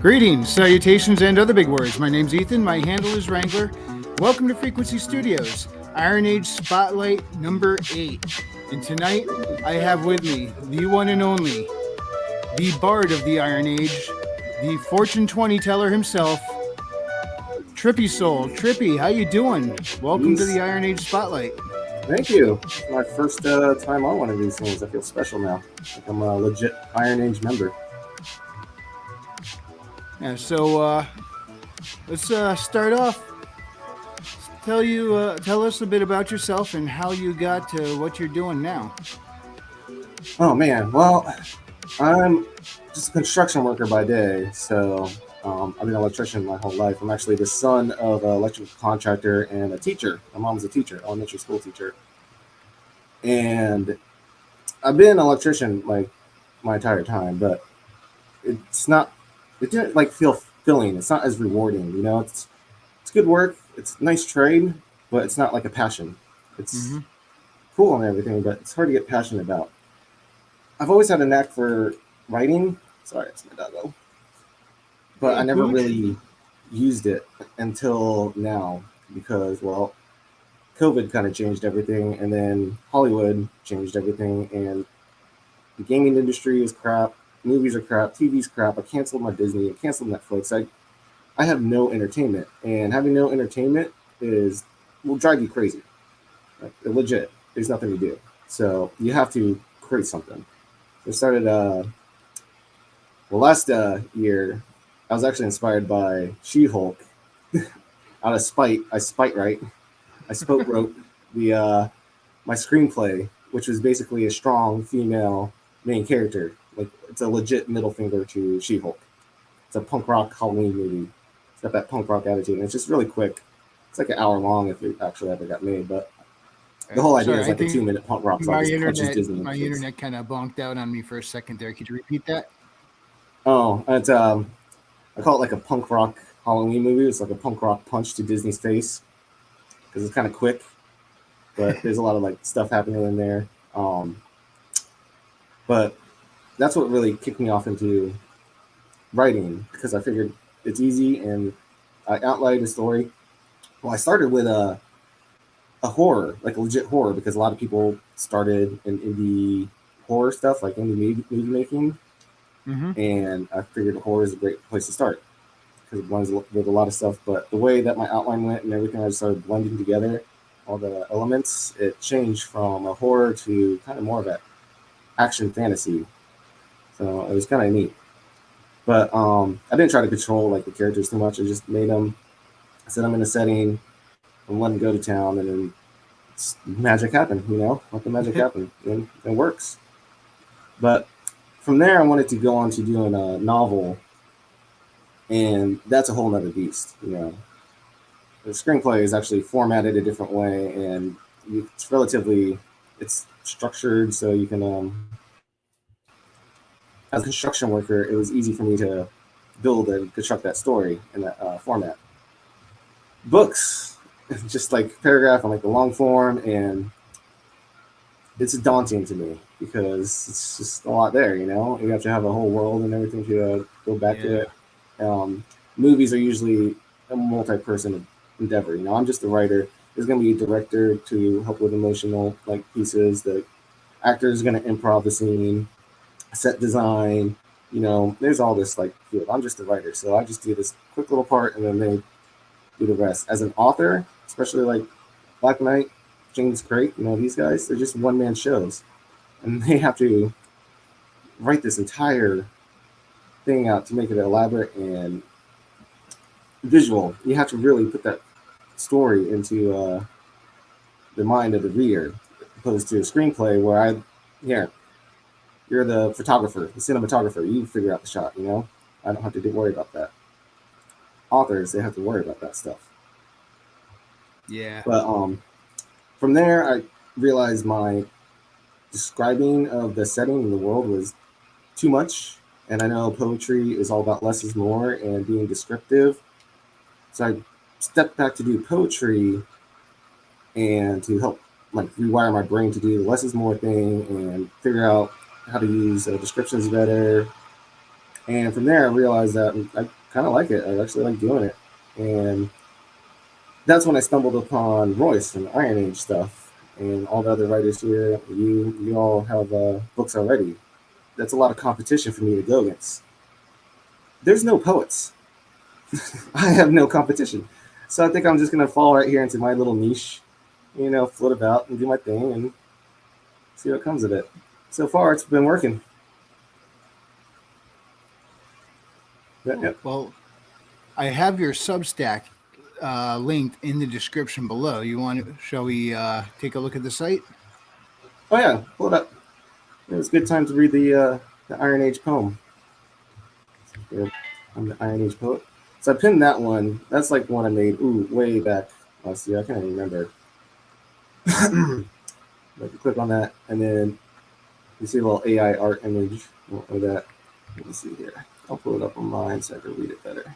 Greetings, salutations, and other big words. My name's Ethan. My handle is Wrangler. Welcome to Frequency Studios, IronAge Spotlight number 8. And tonight, I have with me the one and only, the bard of the Iron Age, the fortune 20 teller himself, Trippy Soul. Trippy, how you doing? Welcome to the Iron Age Spotlight. Thank you. My first time on one of these things. I feel special now. Like I'm a legit Iron Age member. Yeah, so let's start off. Tell us a bit about yourself and how you got to what you're doing now. Oh man, well, I'm just a construction worker by day, so I've been an electrician my whole life. I'm actually the son of an electrical contractor and a teacher. My mom's a teacher, elementary school teacher, and I've been an electrician like my entire time, but it's not. It didn't like feel fulfilling. It's not as rewarding, you know. It's good work. It's a nice trade, but it's not like a passion. It's cool and everything, but it's hard to get passionate about. I've always had a knack for writing. Sorry, it's my doggo. But I never really used it until now because, well, COVID kind of changed everything, and then Hollywood changed everything, and the gaming industry is crap. Movies are crap. TV's crap. I canceled my Disney. I canceled Netflix. I have no entertainment, and having no entertainment will drive you crazy. Like, legit. There's nothing to do. So you have to create something. I started, last year, I was actually inspired by She-Hulk. Out of spite, I wrote my screenplay, which was basically a strong female main character. Like, it's a legit middle finger to She-Hulk. It's a punk rock Halloween movie. It's got that punk rock attitude, and it's just really quick. It's like an hour long if it actually ever got made, but the whole idea is like a 2-minute punk rock song. My internet kind of bonked out on me for a second there. Could you repeat that? Oh, it's I call it like a punk rock Halloween movie. It's like a punk rock punch to Disney's face because it's kind of quick, but there's a lot of like stuff happening in there. But that's what really kicked me off into writing because I figured it's easy and I outlined the story. Well, I started with a horror, like a legit horror, because a lot of people started in indie horror stuff, like indie movie making. And I figured horror is a great place to start because it blends with a lot of stuff. But the way that my outline went and everything, I just started blending together all the elements. It changed from a horror to kind of more of an action fantasy. So it was kind of neat. But I didn't try to control like the characters too much. I just made them. I set them in a setting and let them go to town, and then magic happened. You know, let the magic happen, and it works. But from there, I wanted to go on to doing a novel, and that's a whole nother beast. You know, the screenplay is actually formatted a different way, and it's structured so you can. As a construction worker, it was easy for me to build and construct that story in that format. Books, just like paragraph on like the long form, and it's daunting to me because it's just a lot there, you know? You have to have a whole world and everything to go back to it. Movies are usually a multi-person endeavor, you know? I'm just the writer. There's going to be a director to help with emotional like pieces. The actor is going to improv the scene. Set design, you know, there's all this like field. I'm just a writer, so I just do this quick little part and then they do the rest. As an author, especially like Black Knight, James Craig, you know, these guys, they're just one-man shows. And they have to write this entire thing out to make it elaborate and visual. You have to really put that story into the mind of the reader, opposed to a screenplay where you're the photographer, the cinematographer. You figure out the shot, you know? I don't have to worry about that. Authors, they have to worry about that stuff. Yeah. But from there, I realized my describing of the setting in the world was too much. And I know poetry is all about less is more and being descriptive. So I stepped back to do poetry and to help like rewire my brain to do the less is more thing and figure out how to use descriptions better And from there, I realized that I kind of like it. I actually like doing it. And that's when I stumbled upon Royce and IronAge stuff and all the other writers here. You all have books already. That's a lot of competition for me to go against. There's no poets. I have no competition. So I think I'm just gonna fall right here into my little niche, float about and do my thing and see what comes of it. So far, it's been working. Yep. Well, I have your Substack linked in the description below. Shall we take a look at the site? Oh yeah, pull it up. It was a good time to read the Iron Age poem. I'm the Iron Age poet. So I pinned that one. That's like one I made way back last year. I can't even remember. But you click on that, and then you see a little AI art image of that. Let me see here. I'll pull it up on mine so I can read it better.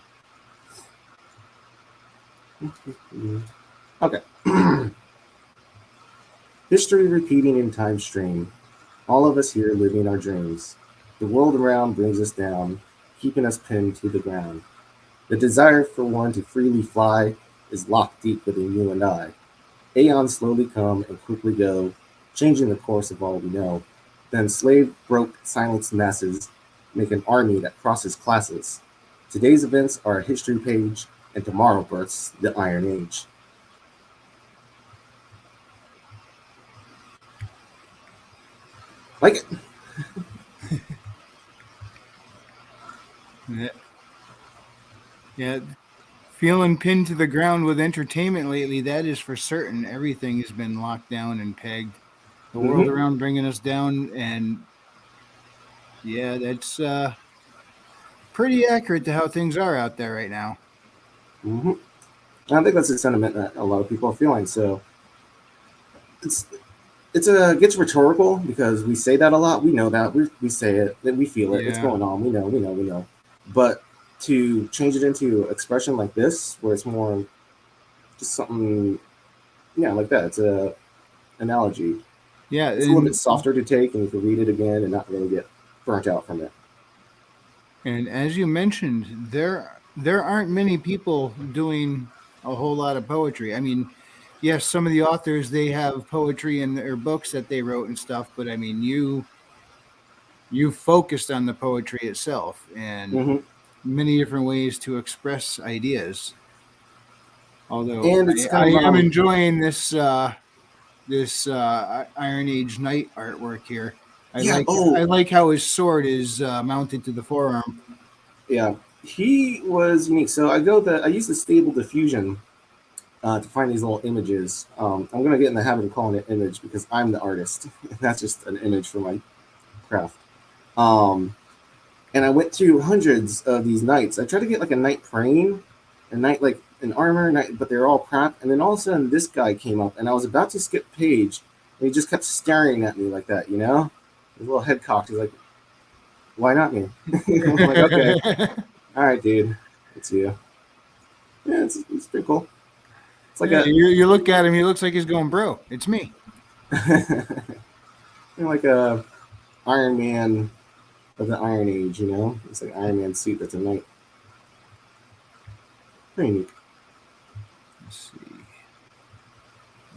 Okay. History repeating in time stream. All of us here living our dreams. The world around brings us down, keeping us pinned to the ground. The desire for one to freely fly is locked deep within you and I. Aeons slowly come and quickly go, changing the course of all we know. The enslaved broke silenced masses, make an army that crosses classes. Today's events are a history page, and tomorrow births the Iron Age. Like it. Yeah. Feeling pinned to the ground with entertainment lately, that is for certain. Everything has been locked down and pegged. The world around bringing us down, and yeah, that's pretty accurate to how things are out there right now. Mm-hmm. I think that's a sentiment that a lot of people are feeling. So it's gets rhetorical because we say that a lot. We know that we say it, that we feel it. Yeah. It's going on. We know. But to change it into expression like this, where it's more just something, like that. It's a analogy. Yeah, It's a little bit softer to take, and you can read it again and not really get burnt out from it. And as you mentioned, there aren't many people doing a whole lot of poetry. I mean, yes, some of the authors, they have poetry in their books that they wrote and stuff, but I mean, you focused on the poetry itself and many different ways to express ideas. Although And it's I kind of am enjoying this Iron Age knight artwork here. I like how his sword is mounted to the forearm. Yeah, he was unique. So I use the Stable Diffusion to find these little images. I'm gonna get in the habit of calling it image because I'm the artist. That's just an image for my craft. And I went through hundreds of these knights. I tried to get like a knight praying, a knight like in armor, but they're all crap. And then all of a sudden, this guy came up, and I was about to skip page, and he just kept staring at me like that, His little head cocked. He's like, "Why not me?" I'm like, "Okay, all right, dude, it's you." Yeah, it's pretty cool. It's like you look at him, he looks like he's going, "Bro, it's me." like a Iron Man of the Iron Age, It's like Iron Man suit that's a knight. Pretty neat. Let's see.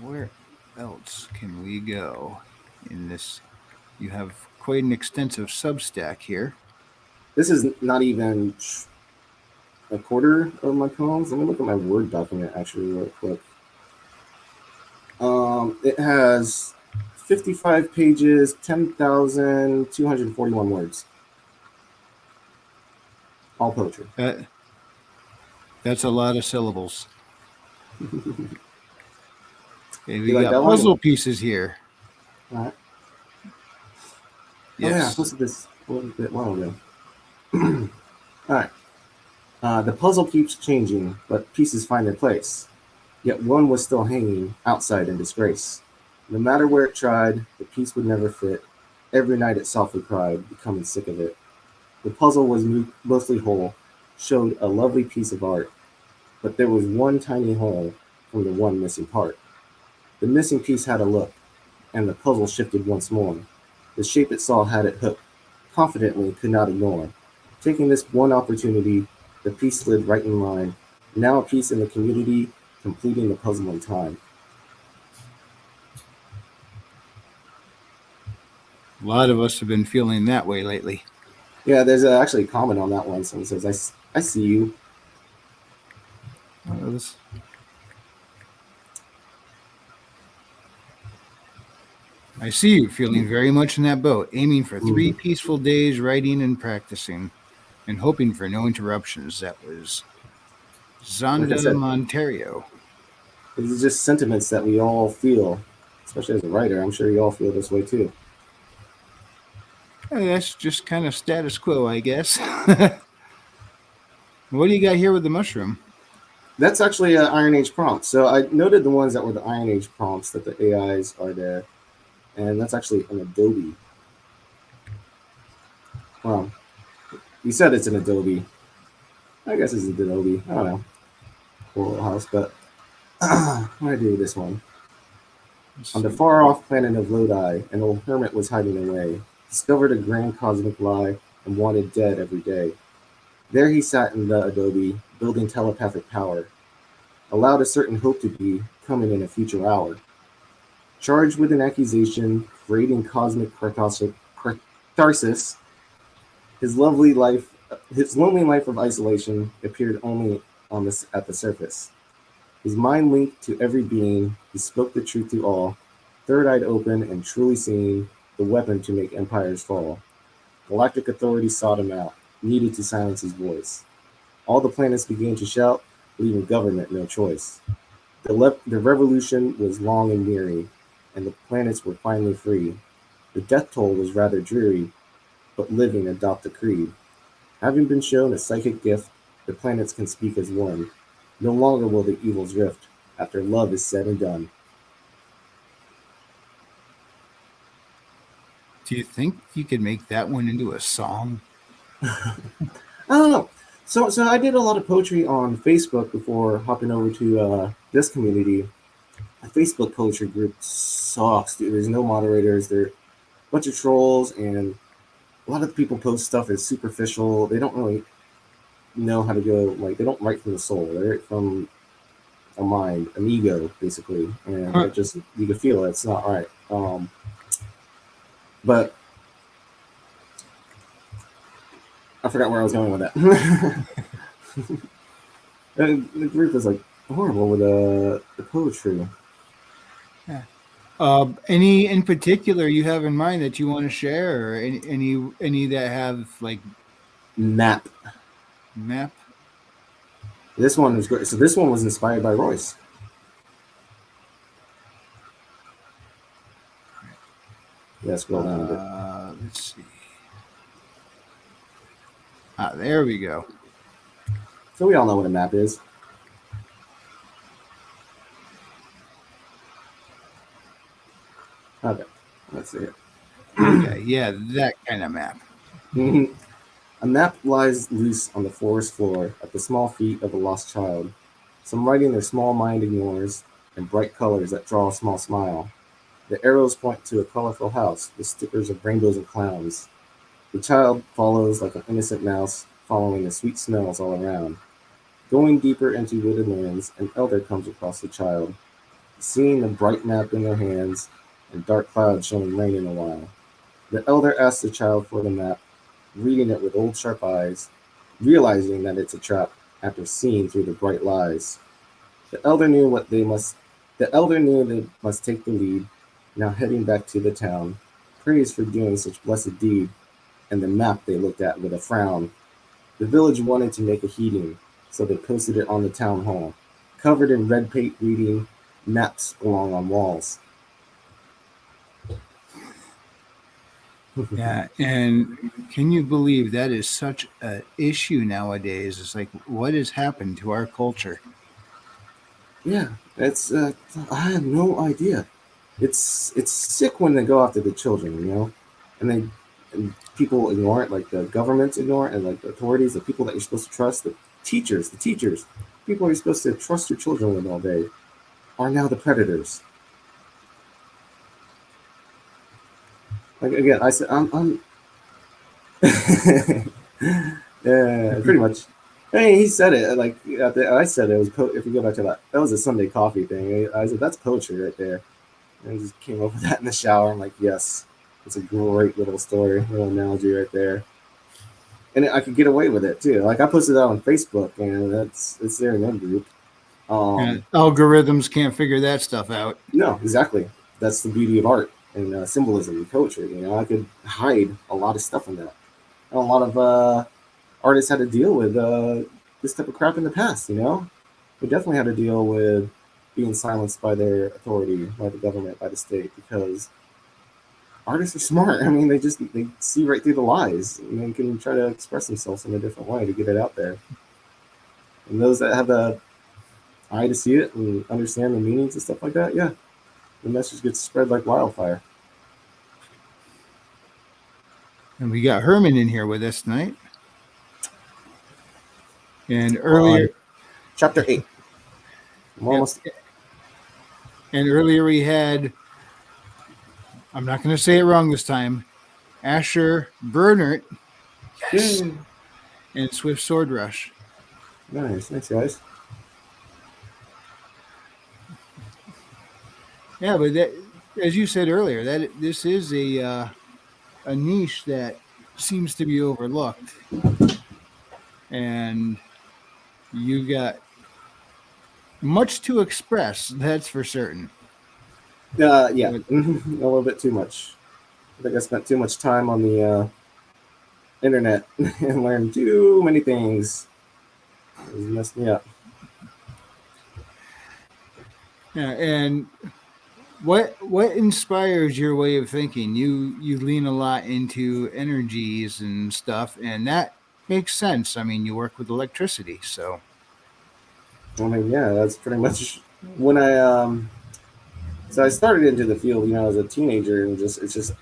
Where else can we go in this? You have quite an extensive Substack here. This is not even a quarter of my poems. Let me look at my Word document actually real quick. It has 55 pages, 10,241 words. All poetry. That's a lot of syllables. Okay, we like got puzzle pieces here. All right. Yes. Oh yeah, I posted this a little bit while ago. All right. The puzzle keeps changing, but pieces find their place. Yet one was still hanging outside in disgrace. No matter where it tried, the piece would never fit. Every night it softly cried, becoming sick of it. The puzzle was mostly whole, showed a lovely piece of art, but there was one tiny hole from the one missing part. The missing piece had a look, and the puzzle shifted once more. The shape it saw had it hooked, confidently could not ignore. Taking this one opportunity, the piece slid right in line. Now a piece in the community, completing the puzzle in time. A lot of us have been feeling that way lately. Yeah, there's actually a comment on that one. Someone says, I see you. This- I see you feeling very much in that boat, aiming for 3 peaceful days writing and practicing, and hoping for no interruptions. That was Like I Zonda said, Monterio. it's just sentiments that we all feel, especially as a writer. I'm sure you all feel this way too. That's just kind of status quo, I guess. What do you got here with the mushroom? That's actually an Iron Age prompt. So I noted the ones that were the Iron Age prompts that the AIs are there, and that's actually an Adobe. Well, you said it's an Adobe. I guess it's an Adobe. I don't know. Cool little house, but what do I do with this one? Let's On the see. far off planet of Lodi, an old hermit was hiding away, discovered a grand cosmic lie, and wanted dead every day. There he sat in the Adobe, building telepathic power, allowed a certain hope to be coming in a future hour. Charged with an accusation, creating cosmic catharsis, his lovely life, his lonely life of isolation appeared only at the surface. His mind linked to every being, he spoke the truth to all, third-eyed open and truly seeing the weapon to make empires fall. Galactic authority sought him out, needed to silence his voice. All the planets began to shout, leaving government no choice. The revolution was long and weary, and the planets were finally free. The death toll was rather dreary, but living adopt a creed. Having been shown a psychic gift, the planets can speak as one. No longer will the evils rift, after love is said and done. Do you think you could make that one into a song? I don't know. So I did a lot of poetry on Facebook before hopping over to this community. A Facebook poetry group sucks, dude. There's no moderators. They're a bunch of trolls, and a lot of the people post stuff is superficial. They don't really know how to go. Like they don't write from the soul. They write from a mind, an ego, basically, and Huh. it just you can feel it. It's not right. But I forgot where I was going with that. And the group is like horrible with the poetry. Yeah. Any in particular you have in mind that you want to share, or any that have like Map. map? This one was great. So this one was inspired by Royce. Yeah, scroll down a bit. Let's see. There we go. So we all know what a map is. Okay, let's see it. Okay, yeah, that kind of map. A map lies loose on the forest floor at the small feet of a lost child. Some writing their small mind ignores, and bright colors that draw a small smile. The arrows point to a colorful house with stickers of rainbows and clowns. The child follows like an innocent mouse, following the sweet smells all around. Going deeper into wooded lands, an elder comes across the child, seeing the bright map in their hands and dark clouds showing rain in a while. The elder asks the child for the map, reading it with old sharp eyes, realizing that it's a trap after seeing through the bright lies. The elder knew what they must the elder knew they must take the lead, now heading back to the town, praised for doing such blessed deed, and the map they looked at with a frown. The village wanted to make a heating, so they posted it on the town hall, covered in red paint reading, maps belong on walls. Yeah, and can you believe that is such an issue nowadays? It's like what has happened to our culture? Yeah, it's I have no idea. It's sick when they go after the children, and they and people ignore it, like the governments ignore it, and like the authorities, the people that you're supposed to trust, the teachers, people you're supposed to trust your children with all day, are now the predators. Like again, I said, I'm Yeah, pretty much. I mean, he said it like I said it was. If you go back to that was a Sunday coffee thing. I said that's poetry right there. And I just came up with that in the shower. I'm like, yes, it's a great little story, little analogy right there. And I could get away with it too. Like I posted that on Facebook, and it's there in that group. Yeah, algorithms can't figure that stuff out. No, exactly. That's the beauty of art and symbolism and poetry. I could hide a lot of stuff in that. And a lot of artists had to deal with this type of crap in the past. They definitely had to deal with being silenced by their authority, by the government, by the state, because artists are smart. I mean, they see right through the lies, and they can try to express themselves in a different way to get it out there. And those that have the eye to see it and understand the meanings and stuff like that, yeah, the message gets spread like wildfire. And we got Herman in here with us tonight. And We're on earlier, chapter 8. Almost. And earlier we had, I'm not going to say it wrong this time, Asher Bernert, yes, and Swift Sword Rush. Nice, guys. Yeah, but that, as you said earlier, that this is a niche that seems to be overlooked, and you got much to express. That's for certain. Yeah, a little bit too much. I think I spent too much time on the internet and learned too many things. It messed me up. Yeah, and what inspires your way of thinking? You lean a lot into energies and stuff, and that makes sense. I mean, you work with electricity, so. I mean, yeah, that's pretty much when so I started into the field, as a teenager, and it's just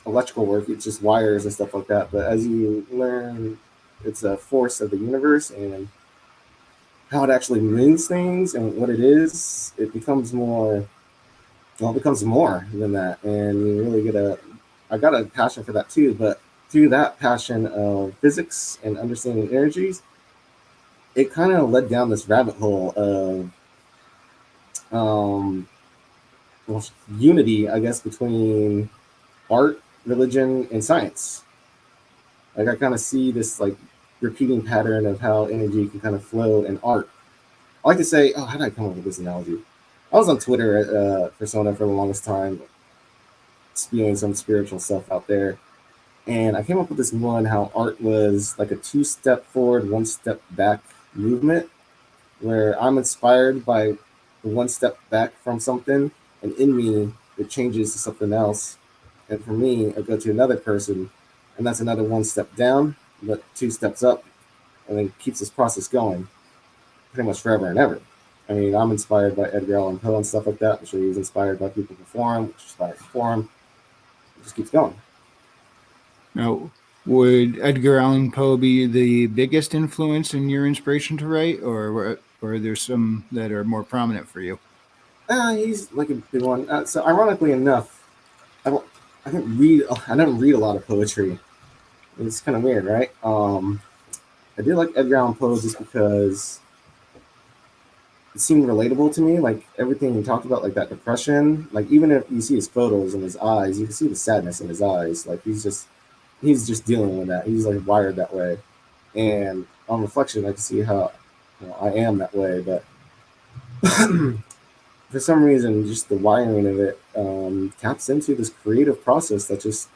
electrical work. It's just wires and stuff like that. But as you learn, it's a force of the universe and how it actually means things and what it is. It becomes more. Well, it becomes more than that, and you really I got a passion for that too. But through that passion of physics and understanding energies, it kind of led down this rabbit hole of unity, I guess, between art, religion, and science. Like I kind of see this like repeating pattern of how energy can kind of flow in art. I like to say, how did I come up with this analogy? I was on Twitter persona for the longest time, spewing some spiritual stuff out there, and I came up with this one how art was like a 2-step forward, 1-step back movement, where I'm inspired by the 1 step back from something, and in me it changes to something else, and for me I go to another person, and that's another 1 step down, but 2 steps up, and then keeps this process going pretty much forever and ever. I mean, I'm inspired by Edgar Allan Poe and stuff like that. I'm sure he's inspired by people before him, which inspires before him. It just keeps going. Now, would Edgar Allan Poe be the biggest influence in your inspiration to write, or are there some that are more prominent for you? He's like a big one. So ironically enough, I didn't read a lot of poetry. It's kind of weird, right? I did like Edgar Allan Poe just because it seemed relatable to me. Like everything he talked about, like that depression. Like even if you see his photos and his eyes, you can see the sadness in his eyes. Like he's just dealing with that. He's like wired that way. And on reflection, I can see how I am that way. But for some reason, just the wiring of it taps into this creative process that's just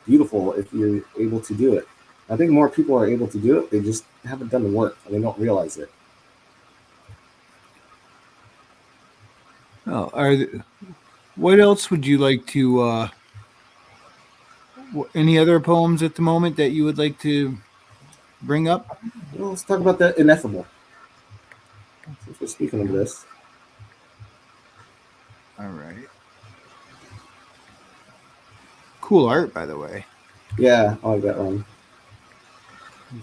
beautiful if you're able to do it. I think more people are able to do it. They just haven't done the work and they don't realize it. Oh, what else would you like to? Any other poems at the moment that you would like to bring up? Well, let's talk about the ineffable. Since we're speaking of this. All right. Cool art, by the way. Yeah, I like that one.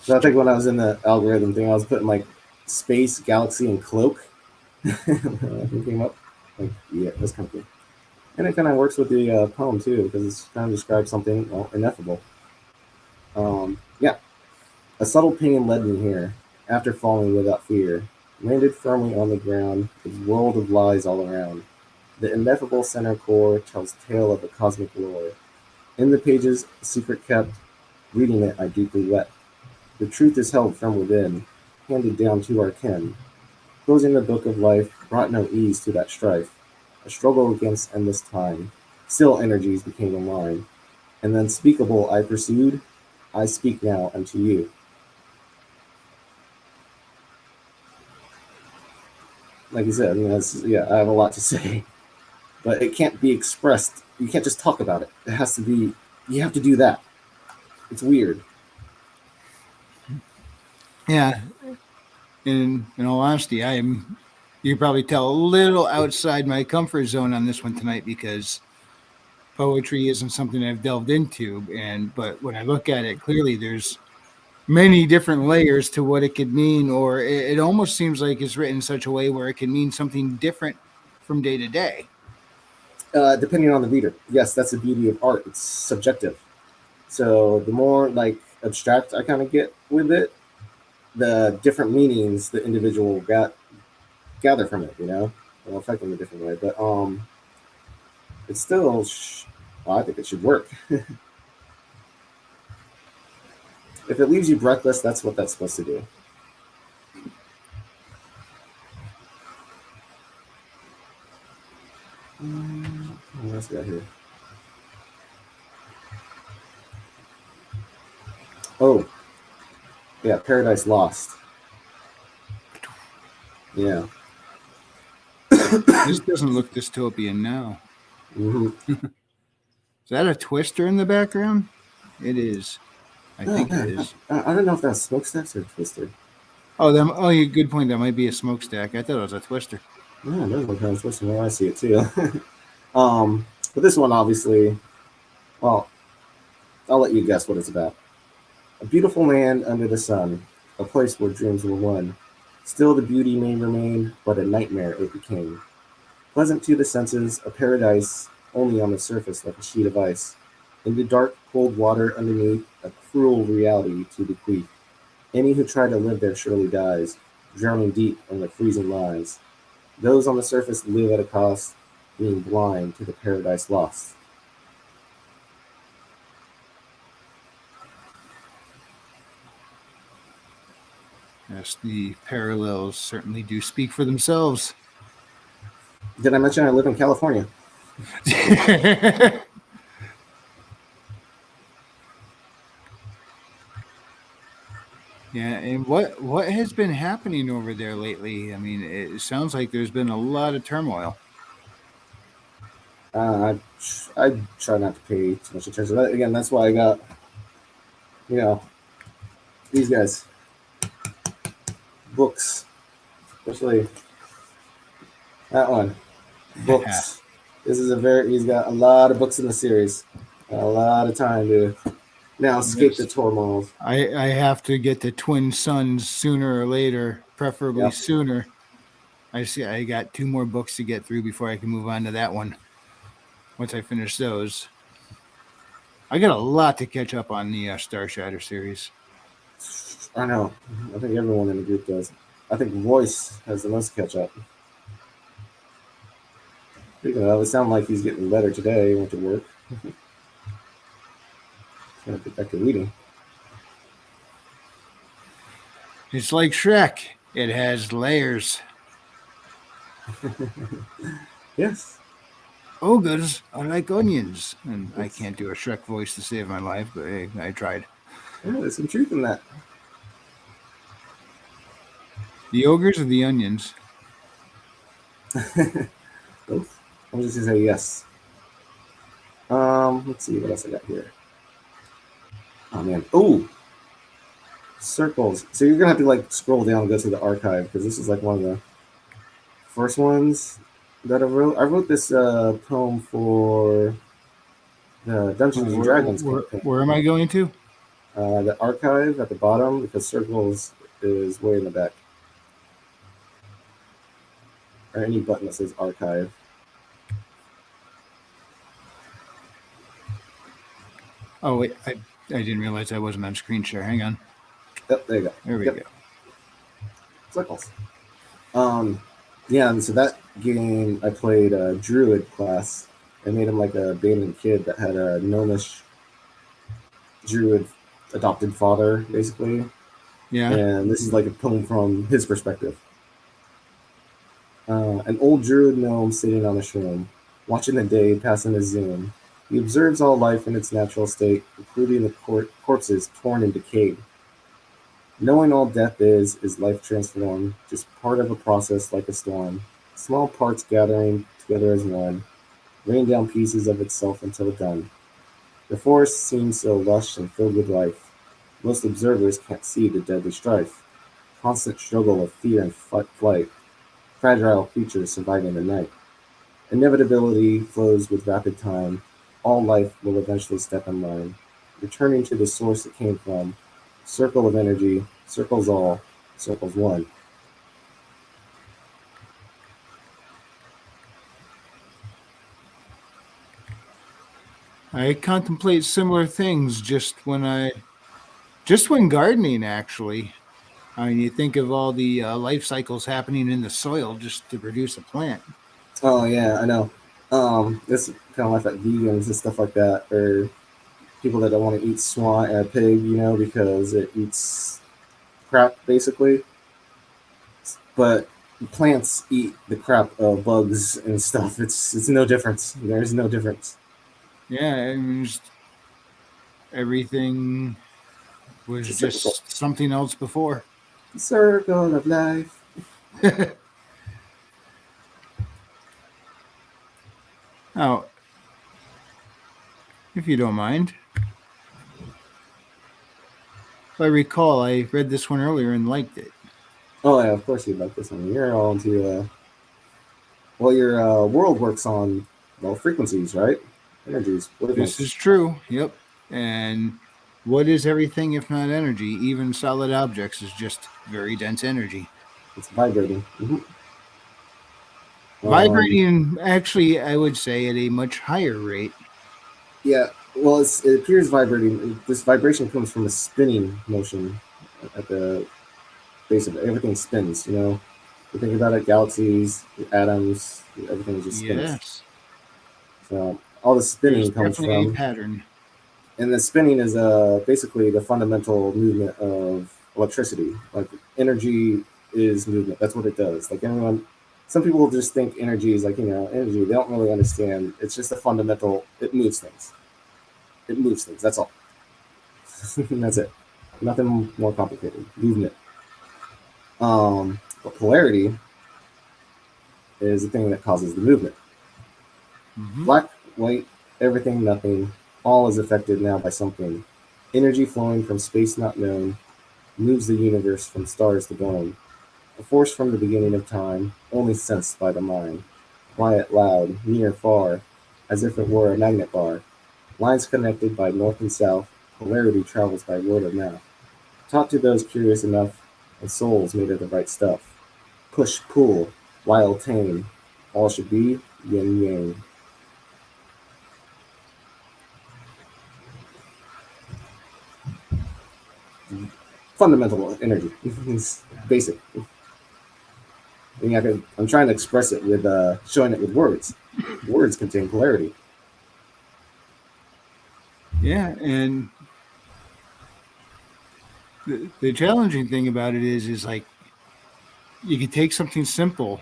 So I think when I was in the algorithm thing, I was putting like space, galaxy, and cloak. It came up. Like, yeah, that's kind of cool. And it kind of works with the poem too, because it's kind of describes something ineffable. Yeah. A subtle pain led me here, after falling without fear, landed firmly on the ground, with world of lies all around. The ineffable center core tells tale of the cosmic lore. In the pages, a secret kept, reading it I deeply wept. The truth is held from within, handed down to our kin. Closing the book of life brought no ease to that strife, a struggle against endless time. Still energies became a line, and the unspeakable I pursued, I speak now unto you. Like you said, I mean, yeah, I have a lot to say, but it can't be expressed. You can't just talk about it. It has to be. You have to do that. It's weird. Yeah, in all honesty, I'm. You can probably tell a little outside my comfort zone on this one tonight because poetry isn't something I've delved into, and but when I look at it clearly, there's many different layers to what it could mean, or it almost seems like it's written in such a way where it can mean something different from day to day. Depending on the reader. Yes, that's the beauty of art. It's subjective. So the more like abstract I kind of get with it, the different meanings the individual gather from it. It'll affect them a different way. But it's still, well, I think it should work. If it leaves you breathless, that's what that's supposed to do. What else we got here? Oh, yeah, Paradise Lost. Yeah. This doesn't look dystopian now. hmm Is that a twister in the background? It is. I Oh think it man, is. I don't know if that's smokestacks or twister. Oh, that. Oh, you good point. That might be a smokestack. I thought it was a twister. Yeah, it does look kind of twisted when I see it too. um, but this one obviously, well, I'll let you guess what it's about. A beautiful land under the sun, a place where dreams were won. Still the beauty may remain, but a nightmare it became. Pleasant to the senses, a paradise only on the surface like a sheet of ice. In the dark, cold water underneath, a cruel reality to bequeath. Any who try to live there surely dies, drowning deep in the freezing lies. Those on the surface live at a cost, being blind to the paradise lost. Yes, the parallels certainly do speak for themselves. Did I mention I live in California? Yeah, and what has been happening over there lately? I mean, it sounds like there's been a lot of turmoil. I try not to pay too much attention. Again, that's why I got, you know, these guys, books, especially that one, books. He's got a lot of books in the series, a lot of time to now escape the Yes. turmoil. I have to get the twin sons sooner or later, preferably Yep. sooner. I see. I got two more books to get through before I can move on to that one. Once I finish those, I got a lot to catch up on the Star Shatter series. I know. I think everyone in the group does. I think Royce has the most to catch up. Speaking of, it sounded like he's getting better today. He went to work. He's gonna get back to reading. It's like Shrek. It has layers. Yes. Ogres are like onions, and I Yes. can't do a Shrek voice to save my life, but hey, I tried. Yeah, there's some truth in that. The ogres or the onions? Both. I'm just gonna say yes. Let's see what else I got here. Oh man. Oh, circles. So you're gonna have to like scroll down and go to the archive because this is like one of the first ones that I wrote. I wrote this poem for the Dungeons and Dragons campaign. Where am I going to? The archive at the bottom because circles is way in the back, or any button that says archive. Oh wait, I didn't realize I wasn't on screen share. Hang on. Yep, there you go. There we Yep, go. circles. Um, yeah, and so that game I played a druid class. I made him like a abandoned kid that had a gnomish druid adopted father, basically. Yeah. And this is like a poem from his perspective. An old druid gnome sitting on a shroom, watching the day pass in a zoom. He observes all life in its natural state, including the corpses torn and decayed. Knowing all death is life transformed, just part of a process like a storm. Small parts gathering together as one, rain down pieces of itself until done. The forest seems so lush and filled with life. Most observers can't see the deadly strife. Constant struggle of fear and flight, fragile creatures surviving the night. Inevitability flows with rapid time. All life will eventually step in line, returning to the source it came from. Circle of energy, circles all, circles one. I contemplate similar things just when gardening, actually. I mean, you think of all the life cycles happening in the soil just to produce a plant. Oh yeah, I know. This kind of like that vegans and stuff like that, or people that don't want to eat pig, because it eats crap basically. But plants eat the crap of bugs and stuff. It's no difference. There's no difference. Yeah, I mean, just everything It's was a cyclical just something else before. circle of life. Now, if you don't mind, if I recall, I read this one earlier and liked it. Oh yeah, of course you like this one. You're all into your world works on frequencies, right? Energies, This is wavelengths. true. Yep. And what is everything if not energy? Even solid objects is just very dense energy. It's vibrating. Um, Vibrating, actually, I would say at a much higher rate. yeah. Well, it appears vibrating. This vibration comes from a spinning motion at the base of it. Everything spins. You think about it, galaxies, atoms, everything just spins. Yes. So all the There's spinning comes definitely a from, pattern. and the spinning is basically the fundamental movement of electricity. Like energy is movement. That's what it does. Like anyone, some people just think energy is like energy. They don't really understand. It's just a fundamental. It moves things. It moves things. That's all. That's it. Nothing more complicated. Movement. But polarity is the thing that causes the movement. Hmm. Black, white, everything, nothing. All is affected now by something. Energy flowing from space not known moves the universe from stars to bone. A force from the beginning of time, only sensed by the mind. Quiet, loud, near, far, as if it were a magnet bar. Lines connected by north and south. Polarity travels by word of mouth. Taught to those curious enough, and souls made of the right stuff. Push, pull, wild, tame. All should be yin yang. Fundamental energy. It's basic. I'm trying to express it with showing it with words. Words contain polarity. Yeah, and the challenging thing about it is like you can take something simple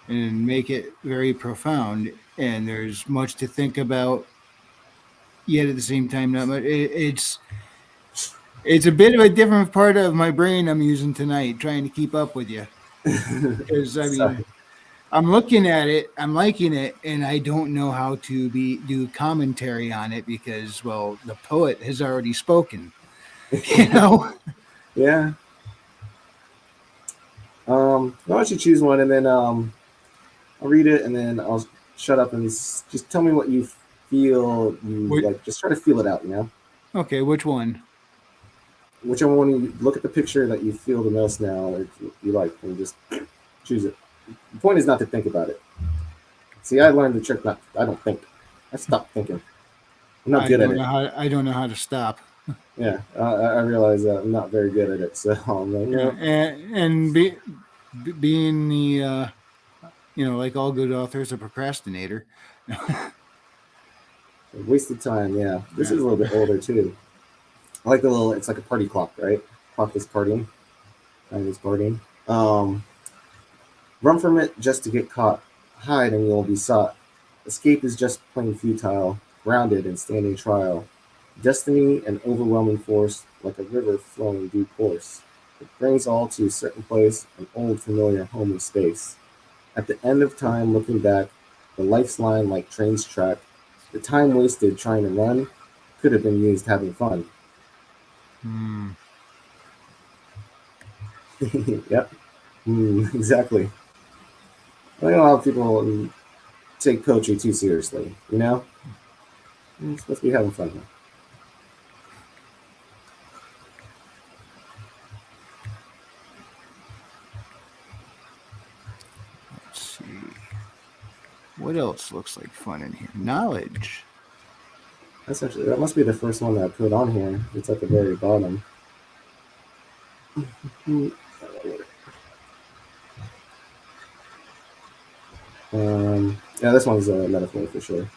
and make it very profound, and there's much to think about. Yet at the same time, not much. It's a bit of a different part of my brain I'm using tonight, trying to keep up with you. Because I So, mean, I'm looking at it, I'm liking it, and I don't know how to be do commentary on it because, well, the poet has already spoken. You know? yeah. Why don't you choose one and then I'll read it and then I'll shut up and just tell me what you feel you What? like. Just try to feel it out. Okay, which one? Whichever one you look at the picture that you feel the most now or you like and just choose it. The point is not to think about it. See, I learned the trick. Not I don't think. I stopped thinking. I'm not good at it. I don't know how to stop. Yeah, I realize that I'm not very good at it, so I'm like, Yeah, no, being the like all good authors, a procrastinator. wasted time. Yeah, this Yeah. is a little bit older too. I like the little. It's like a party clock, right? Clock is partying. Time is partying. Run from it just to get caught. Hide and you'll be sought. Escape is just plain futile. Grounded and standing trial. Destiny an overwhelming force, like a river flowing due course. It brings all to a certain place, an old familiar home in space. At the end of time, looking back, the life's line like train's track. The time wasted trying to run could have been used having fun. Hmm. Yep, exactly. I think a lot of people take poetry too seriously, you know? It's supposed to be having fun here. Let's see. What else looks like fun in here? Knowledge. That's actually, that must be the first one that I put on here. It's at the very bottom. Yeah, this one's a metaphor for sure.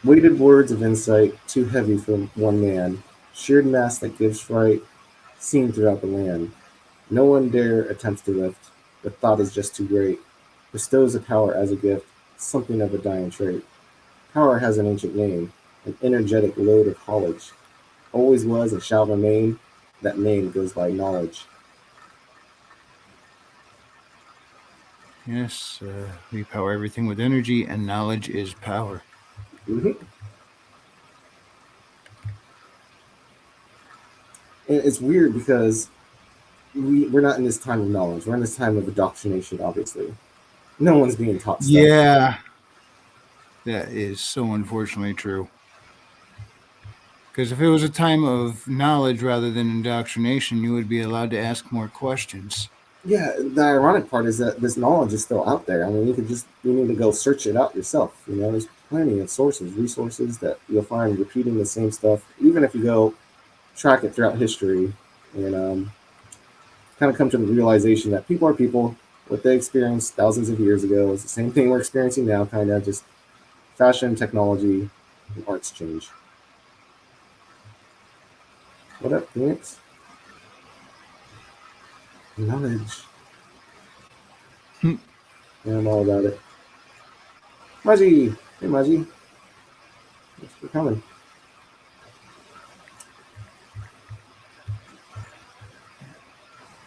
Weighted words of insight, too heavy for one man. Sheared mass that gives fright, seen throughout the land. No one dare attempts to lift. The thought is just too great. Bestows a power as a gift, something of a dying trait. Power has an ancient name, an energetic load of knowledge. Always was and shall remain. That name goes by knowledge. Yes, we power everything with energy, and knowledge is power. Mm-hmm. And it's weird because we're not in this time of knowledge. We're in this time of indoctrination, obviously. No one's being taught stuff. Yeah, that is so unfortunately true. Because if it was a time of knowledge rather than indoctrination, you would be allowed to ask more questions. Yeah, the ironic part is that this knowledge is still out there. I mean, you need to go search it out yourself. You know, there's plenty of resources that you'll find repeating the same stuff, even if you go track it throughout history and kind of come to the realization that people are people. What they experienced thousands of years ago is the same thing we're experiencing now, kind of just fashion, technology, and arts change. What up, Phoenix? Knowledge. Hmm. Yeah, I'm all about it. Maji! Hey, Maji. Thanks for coming.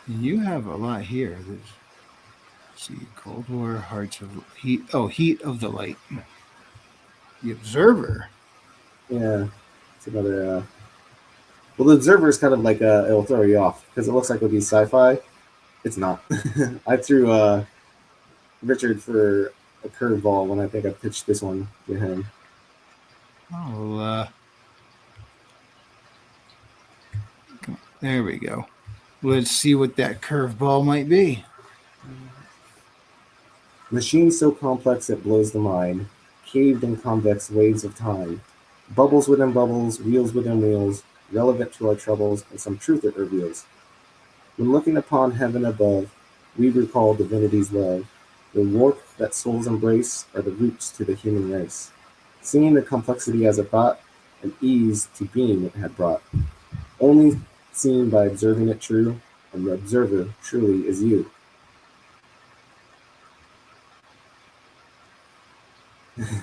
You have a lot here. Let's see, Cold War, Hearts of Heat. Oh, Heat of the Light. The Observer. Yeah, it's another. Well, the Observer is kind of like it'll throw you off because it looks like it'll be sci-fi. It's not. I threw Richard for a curveball when I think I pitched this one to him. Oh, there we go. Let's see what that curveball might be. Machine so complex it blows the mind, caved in convex waves of time, bubbles within bubbles, wheels within wheels, relevant to our troubles, and some truth it reveals. When looking upon heaven above, we recall divinity's love. The warmth that souls embrace are the roots to the human race. Seeing the complexity as it brought, an ease to being it had brought. Only seen by observing it true, and the observer truly is you.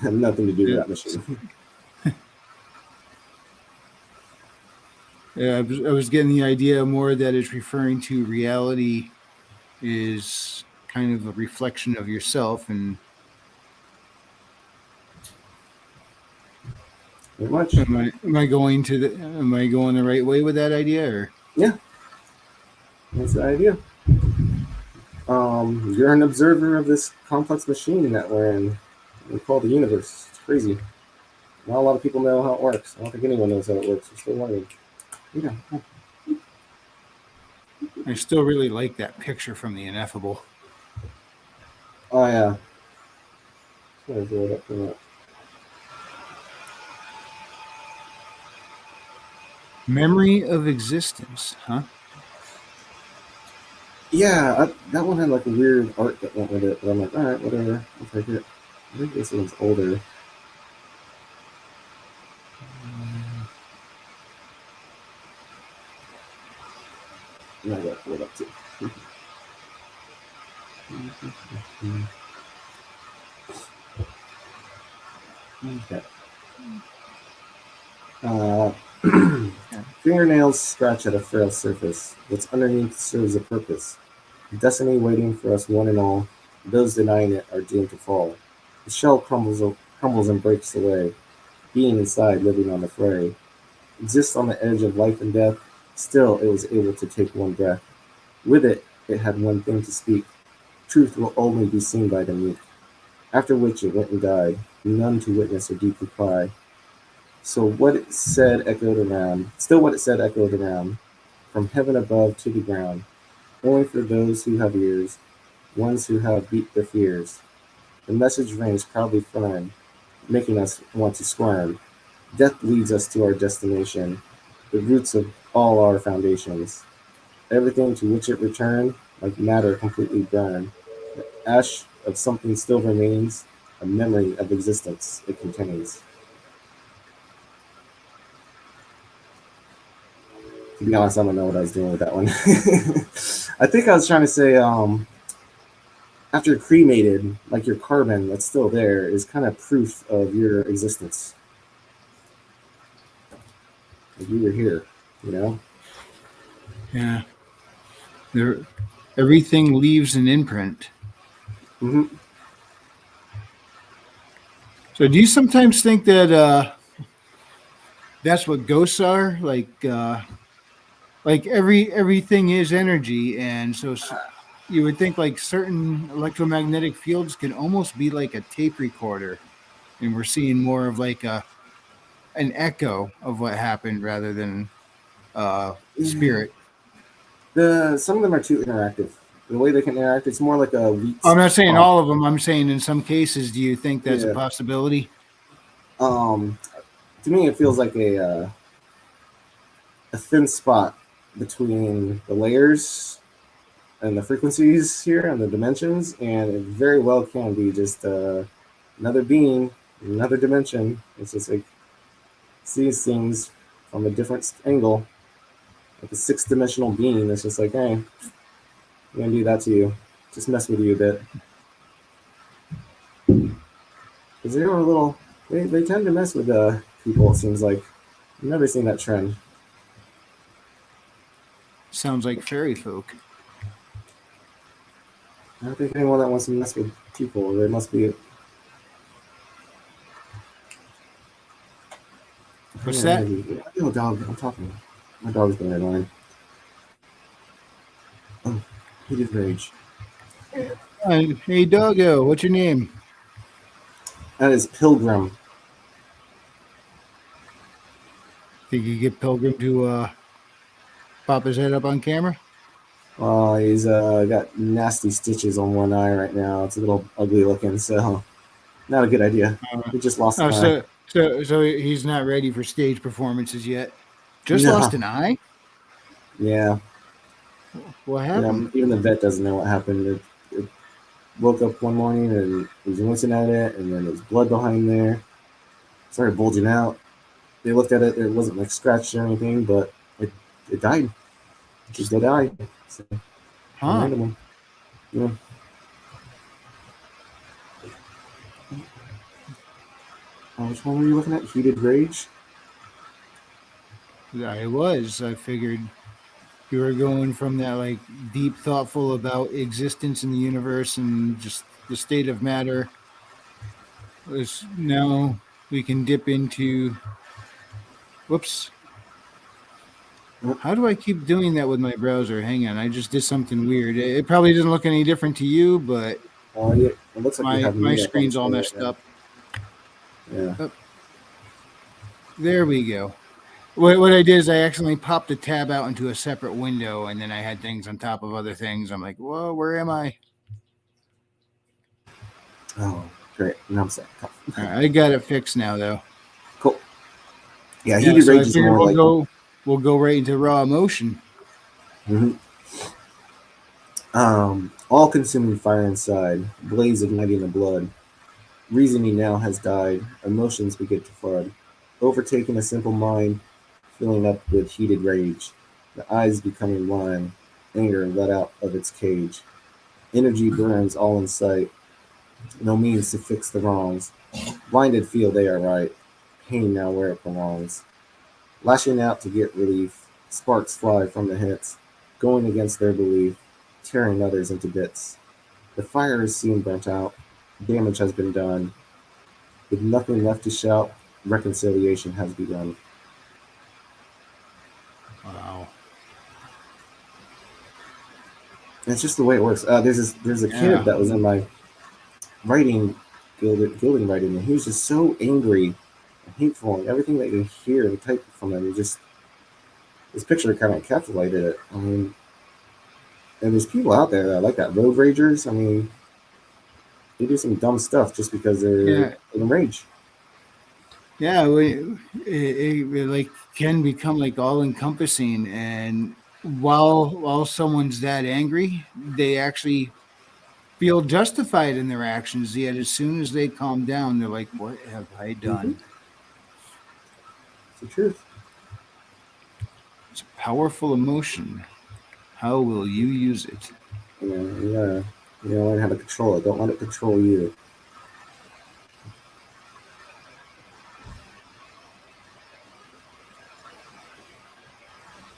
Nothing to do with Yeah, that machine. I was getting the idea more that it's referring to reality is kind of a reflection of yourself. And Very much. am I going the right way with that idea? Or Yeah, that's the idea. You're an observer of this complex machine that we're in. We call the universe. It's crazy. Not a lot of people know how it works. I don't think anyone knows how it works. We're still learning. Yeah. I still really like that picture from the Ineffable. Oh yeah. Just gonna blow it up for that. Memory of existence, huh? Yeah, that one had like a weird art that went with it, but I'm like, all right, whatever, I'll take it. I think this one's older. And I got to pull it up too. Okay. Uh, Fingernails scratch at a frail surface. What's underneath serves a purpose. Destiny waiting for us one and all. Those denying it are doomed to fall. The shell crumbles and breaks away. Being inside, living on the fray. Exists on the edge of life and death. Still, it was able to take one breath. With it, it had one thing to speak. Truth will only be seen by the meek. After which it went and died, none to witness or deeply cry. So what it said echoed around, still what it said echoed around, from heaven above to the ground, only for those who have ears, ones who have beat their fears. The message rings proudly firm, making us want to squirm. Death leads us to our destination, the roots of all our foundations. Everything to which it returned, like matter completely burned. The ash of something still remains, a memory of existence it contains. To be honest, I don't know what I was doing with that one. I think I was trying to say, after cremated, like your carbon that's still there is kind of proof of your existence. Like you were here, you know? Yeah. There, everything leaves an imprint. Hmm. So, do you sometimes think that that's what ghosts are? Like everything is energy, and so you would think like certain electromagnetic fields can almost be like a tape recorder, and we're seeing more of like an echo of what happened rather than Yeah. spirit. Some of them are too interactive. The way they can interact, it's more like a weak I'm not saying spot. all of them. I'm saying in some cases, do you think that's a Yeah. possibility? Um, to me, it feels like a thin spot between the layers and the frequencies here and the dimensions, and it very well can be just another being, another dimension. It's just like sees things from a different angle, like a six-dimensional being. It's just like, hey, I'm gonna do that to you, just mess with you a bit, because they're a little. They tend to mess with people. It seems like I've never seen that trend. Sounds like fairy folk. I don't think anyone that wants to mess with people, they must be. What's Yeah, that? maybe. Oh, dog, I'm talking. My dog's been annoying. Oh, heated rage. Hey, doggo, what's your name? That is Pilgrim. Think you get Pilgrim to pop his head up on camera? He's got nasty stitches on one eye right now. It's a little ugly looking, so not a good idea. Uh, He just lost oh, an eye. so he's not ready for stage performances yet. Just lost No. an eye. Yeah. What Yeah. happened? Even the vet doesn't know what happened. It woke up one morning and he was wincing at it, and then there's blood behind there. Started bulging out. They looked at it. It wasn't like scratched or anything, but it died. Just dead eye. So, a Huh? random one. Yeah. Which one were you looking at? Heated Rage? I was. I figured you were going from that like deep, thoughtful about existence in the universe and just the state of matter. Was now we can dip into. Whoops. How do I keep doing that with my browser? Hang on, I just did something weird. It probably doesn't look any different to you, but Yeah, it looks like you have my me up on the screen's all screen right messed now. up. Yeah. Oh, there we go. What I did is I accidentally popped a tab out into a separate window, and then I had things on top of other things. I'm like, whoa, where am I? Oh, great. Now I'm set. All right, I got it fixed now, though. Cool. Yeah, Yeah, Heated so I Rage is figured more we'll like go. we'll go right into raw emotion. Mm-hmm. All-consuming fire inside, blaze igniting the blood. Reasoning now has died, emotions begin to flood. Overtaking a simple mind, filling up with heated rage. The eyes becoming blind, anger let out of its cage. Energy burns all in sight, no means to fix the wrongs. Blinded feel they are right, pain now where it belongs. Lashing out to get relief, sparks fly from the hits, going against their belief, tearing others into bits. The fire is soon burnt out, damage has been done. With nothing left to shout, reconciliation has begun. Wow. And it's just the way it works. There's a kid Yeah. that was in my writing gilding writing, and he was just so angry and hateful, and everything that you hear and type from him, you just this picture kind of encapsulated it. I mean, and there's people out there that like that road ragers. I mean, they do some dumb stuff just because they're Yeah. in a rage. Yeah. It like can become like all encompassing. And while someone's that angry, they actually feel justified in their actions. Yet as soon as they calm down, they're like, what have I Mm-hmm. done? It's the truth. It's a powerful emotion. How will you use it? You gotta learn how to control it. Don't let it control you.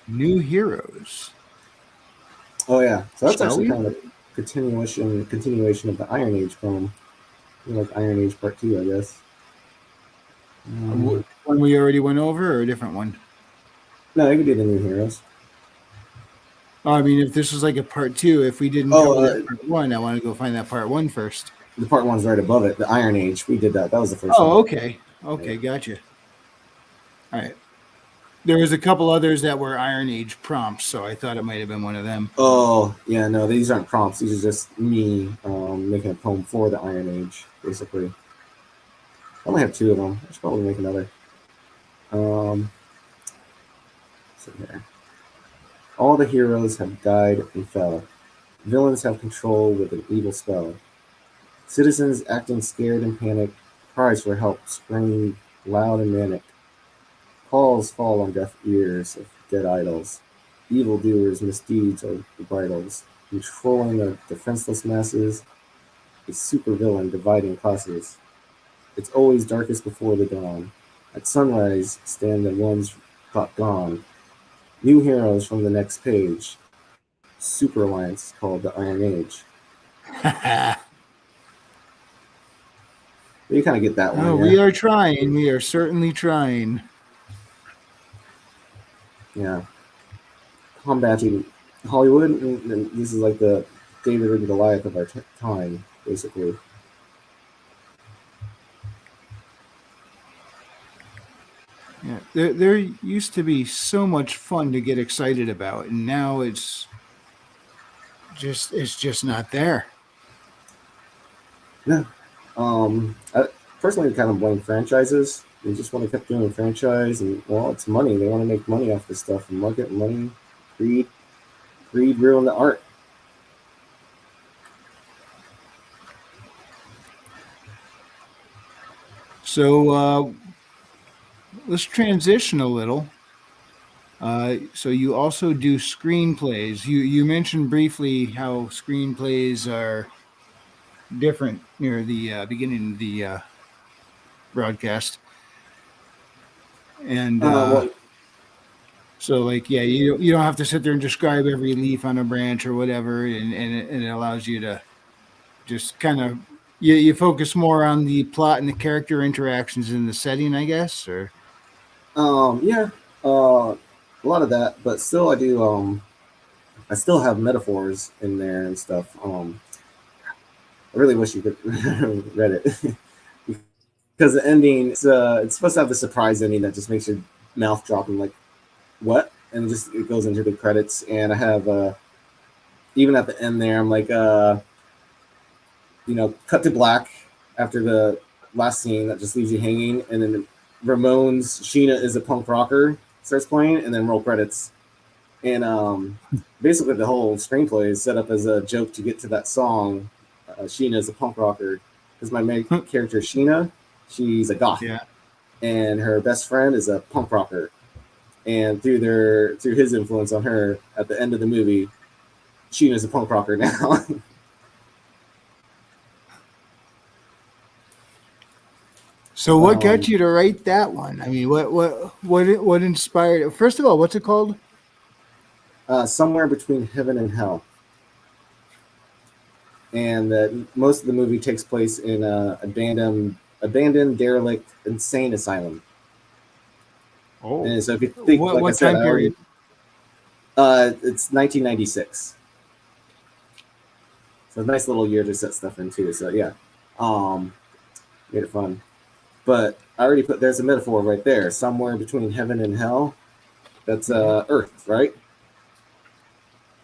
New heroes. Oh yeah, so that's Shall actually we? kind of a continuation of the Iron Age poem. Like Iron Age Part Two, I guess. One we already went over or a different one? No, you can do the new heroes. Oh, I mean, if this was like a part two, if we didn't Oh, cover that part one, I want to go find that part one first. the Part One's right above it. The Iron Age. We did that. That was the first one. Oh, okay. Yeah. Okay, gotcha. All right. There was a couple others that were Iron Age prompts, so I thought it might have been one of them. Oh, yeah, no, these aren't prompts. These are just me making a poem for the Iron Age, basically. I only have two of them. I should probably make another. Um, so here. All the heroes have died and fell. Villains have control with an evil spell. Citizens acting scared and panicked, cries for help scream loud and manic. Calls fall on deaf ears of dead idols. Evildoers' misdeeds are the bridles. Controlling the defenseless masses, a supervillain dividing classes. It's always darkest before the dawn. At sunrise stand the ones thought gone. New heroes from the next page. Super alliance called the Iron Age. You kind of get that one, Oh, yeah. we are trying. We are certainly trying. Yeah. Combating Hollywood, and this is like the David and Goliath of our time, basically. Yeah, there used to be so much fun to get excited about, and now it's just not there. Yeah. I personally kind of blame franchises. They just want to keep doing franchise, and well, it's money. They want to make money off this stuff, and market money, greed, greed ruin the art. So let's transition a little. So you also do screenplays. You mentioned briefly how screenplays are different near the beginning of the broadcast, and Well, so like yeah, you don't have to sit there and describe every leaf on a branch or whatever, and it allows you to just kind of you focus more on the plot and the character interactions in the setting, I guess, or yeah, a lot of that, but still, I do. I still have metaphors in there and stuff. I really wish you could read it because the ending it's supposed to have the surprise ending that just makes your mouth drop and like what, and just it goes into the credits. And I have even at the end there, I'm like cut to black after the last scene that just leaves you hanging, and then Ramones Sheena is a punk rocker, starts playing, and then roll credits. And basically, the whole screenplay is set up as a joke to get to that song. Sheena is a punk rocker because my main character Sheena, she's a goth, Yeah. and her best friend is a punk rocker. And through his influence on her, at the end of the movie, Sheena's a punk rocker now. So what got you to write that one? I mean, what inspired it? First of all, what's it called? Somewhere between heaven and hell. And most of the movie takes place in a abandoned, derelict, insane asylum. Oh, And so if you think, like I what said, time period? it's 1996. So a nice little year to set stuff into. So yeah, made it fun. But I already put there's a metaphor right there. Somewhere between heaven and hell. That's Earth, right?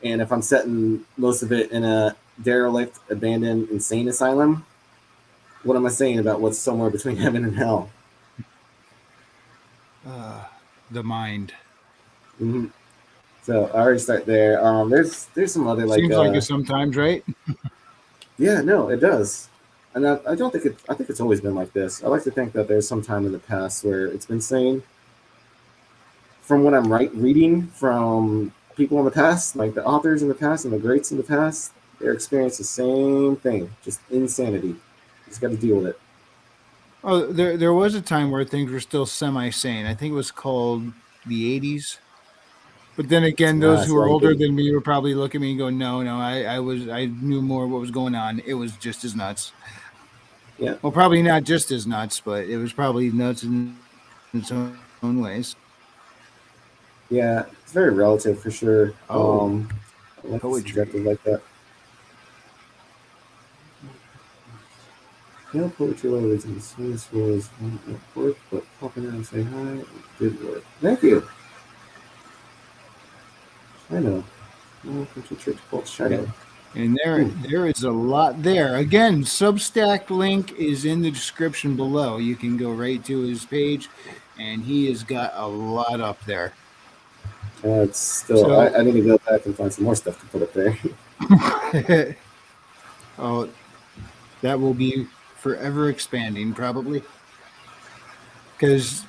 And if I'm setting most of it in a derelict, abandoned, insane asylum, what am I saying about what's somewhere between heaven and hell? The mind. Mm-hmm. So I already start there. There's some other Seems like it sometimes, right? yeah, no, it does. And I don't think I think it's always been like this. I like to think that there's some time in the past where it's been sane. From what I'm reading from people in the past, like the authors in the past and the greats in the past, they're experiencing the same thing, just insanity. You just got to deal with it. Oh, there was a time where things were still semi-sane. I think it was called the 80s. But then again, those who So are you older could, than me would probably look at me and go, "No, no, I knew more what was going on. It was just as nuts." yeah, Well, probably not just as nuts, but it was probably nuts in its own ways. yeah, it's very relative for sure. Oh, I like the poetry. subjective like that. Yeah, poetry lovers and this was at work, but popping in and say hi. Good work. Thank you. I know. Welcome to Church Pulse Shadow. And there is a lot there. Again, Substack link is in the description below. You can go right to his page, and he has got a lot up there. It's still, So, I need to go back and find some more stuff to put up there. oh, that will be forever expanding, probably, because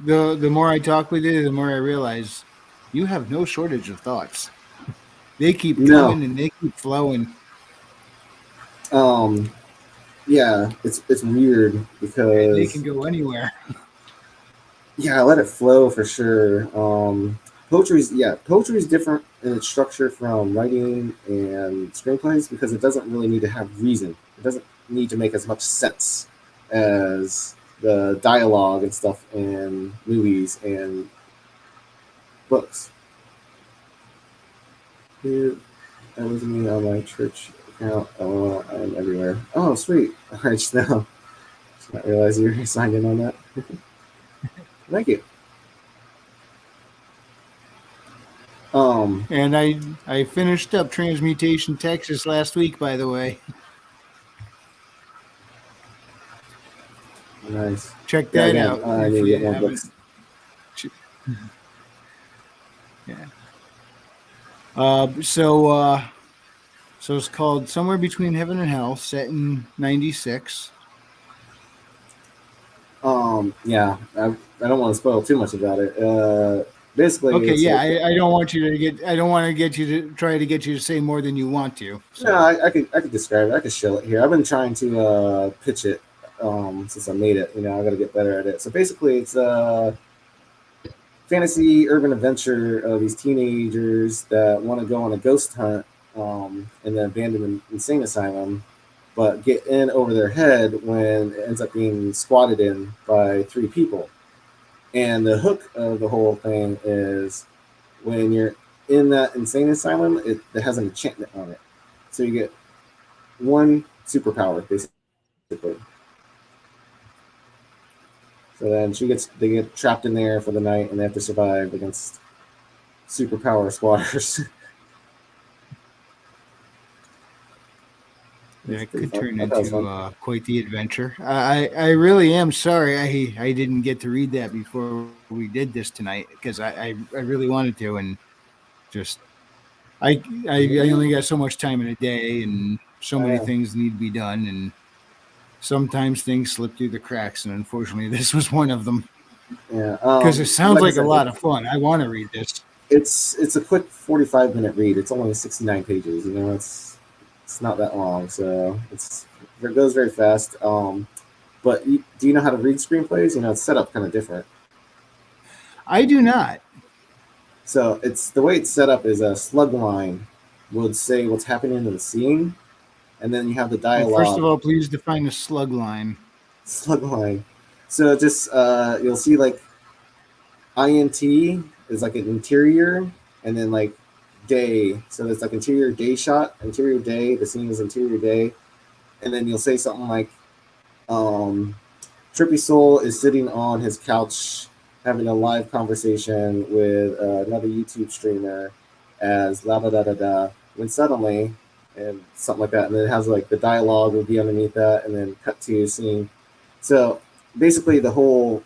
the more I talk with you, the more I realize you have no shortage of thoughts. They keep No. coming and they keep flowing. Um, yeah, it's weird And they can because go anywhere. yeah, I let it flow for sure. Poetry's different in its structure from writing and screenplays because it doesn't really need to have reason. It doesn't need to make as much sense as the dialogue and stuff in movies and books. Dude, that was me on my church account. Oh, I'm everywhere. Oh, sweet. I just now just not realize you signed in on that. Thank you. Um, And I finished up Transmutation Texas last week, by the way. nice. Check Yeah, that again, out I if need to get you more haven't. books. Yeah. So it's called Somewhere Between Heaven and Hell, set in '96. Yeah, I don't want to spoil too much about it. Basically, Okay, it's yeah, like I don't want you to get. I don't want to get you to try to get you to say more than you want to. no, So I could describe it. I could show it here. I've been trying to pitch it since I made it. You know, I got to get better at it. So basically, it's a fantasy urban adventure of these teenagers that want to go on a ghost hunt in the abandoned insane asylum, but get in over their head when it ends up being squatted in by three people. And the hook of the whole thing is when you're in that insane asylum, it has an enchantment on it. So you get one superpower, basically. So then they get trapped in there for the night and they have to survive against superpower squatters. It's That pretty could fun. turn I thought it was into fun. quite the adventure. I really am sorry I didn't get to read that before we did this tonight because I really wanted to, and just I only got so much time in a day, and so many Yeah, things need to be done, and sometimes things slip through the cracks, and unfortunately this was one of them. yeah. Because it sounds Like I like a said, lot of fun. I want to read this. it's a quick 45-minute read. It's only 69 pages. You know, it's not that long, so it goes very fast. But do you know how to read screenplays? You know, it's set up kind of different. I do not. So it's the way it's set up is a slug line would say what's happening in the scene, and then you have the Well, first of dialogue. all, please define a slug line. Slug line. So just you'll see like int is like an interior, and then like day. So there's like interior day shot, interior day. The scene is interior day, and then you'll say something like, um, Trippy Soul is sitting on his couch having a live conversation with another YouTube streamer as la da da da da. When suddenly, and something like that, and then it has like the dialogue will be underneath that, and then cut to a scene. So basically, the whole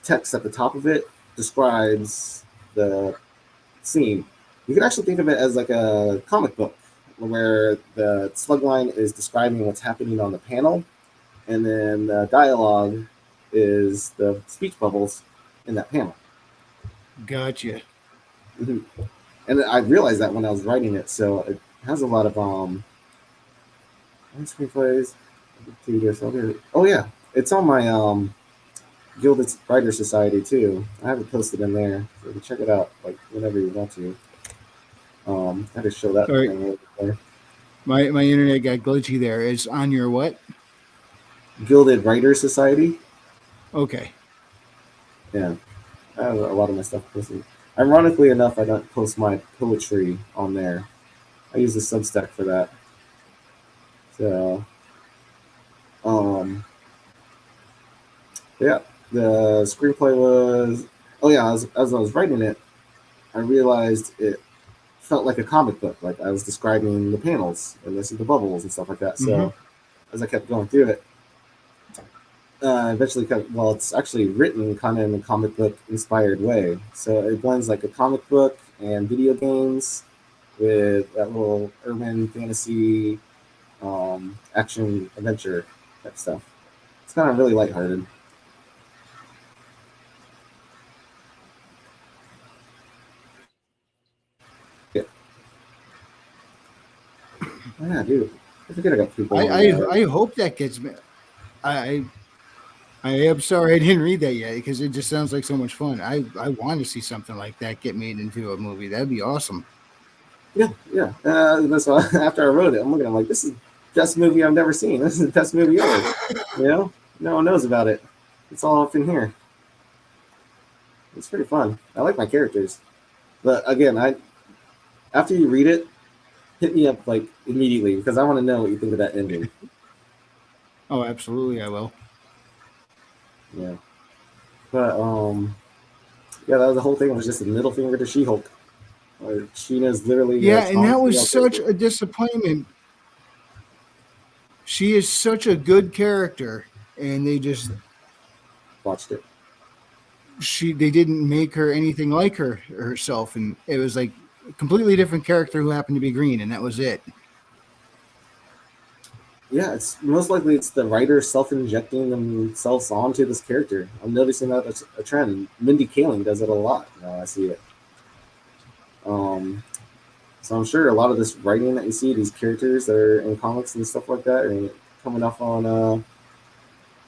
text at the top of it describes the scene. You could actually think of it as like a comic book where the slug line is describing what's happening on the panel, and then the dialogue is the speech bubbles in that panel. Gotcha. Mhm. And I realized that when I was writing it, so it has a lot of screenplays. Oh yeah, it's on my Gilded Writer Society too. I have it posted in there, so you can check it out like whenever you want to. I just show that Sorry, thing over there. my internet got glitchy there. It's on your what? Gilded Writer Society. Okay. Yeah, I have a lot of my stuff posted. Ironically enough, I don't post my poetry on there. I use the Substack for that. So, um, yeah, the screenplay was. Oh yeah, as I was writing it, I realized it felt like a comic book. Like I was describing the panels and this is the bubbles and stuff like that. Mm-hmm. So as I kept going through it, eventually, well, it's actually written kind of in a comic book inspired way. So it blends like a comic book and video games with that little urban fantasy, action adventure type stuff. It's kind of really lighthearted. Yeah, oh, yeah, dude. I forget I got people on. I hope that gets me. I I am sorry I didn't read that yet because it just sounds like so much fun. I want to see something like that get made into a movie. That'd be awesome. Yeah, yeah. That's why after I wrote it, I'm looking. I'm like, this is the best movie I've never seen. This is the best movie ever. You know, no one knows about it. It's all up in here. It's pretty fun. I like my characters, but again, I after you read it, hit me up like immediately because I want to know what you think of that ending. Oh, absolutely, I will. Yeah, but yeah, that was the whole thing. Was just a middle finger to She-Hulk. Sheena's literally Yeah, a and strong that was female such character. a disappointment. She is such a good character, and Watched it. they didn't make her anything like herself, and it was like a completely different character who happened to be green, and that was it. Yeah, it's most likely it's the writer self-injecting themselves onto this character. I'm noticing that as a trend. Mindy Kaling does it a lot. Now I see it. Um, so I'm sure a lot of this writing that you see, these characters that are in comics and stuff like that, are coming up on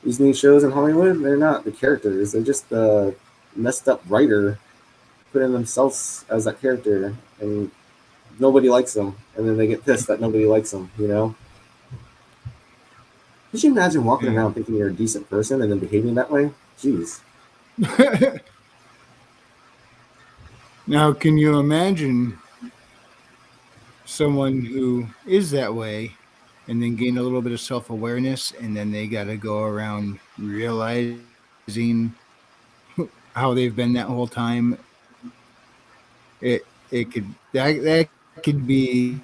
these new shows in Hollywood. They're not the characters; they're just the messed up writer putting themselves as that character, and nobody likes them, and then they get pissed that nobody likes them. You know? Could you imagine walking Yeah. around thinking you're a decent person and then behaving that way? Jeez. Now, can you imagine someone who is that way and then gain a little bit of self awareness, and then they got to go around realizing how they've been that whole time? It could that could be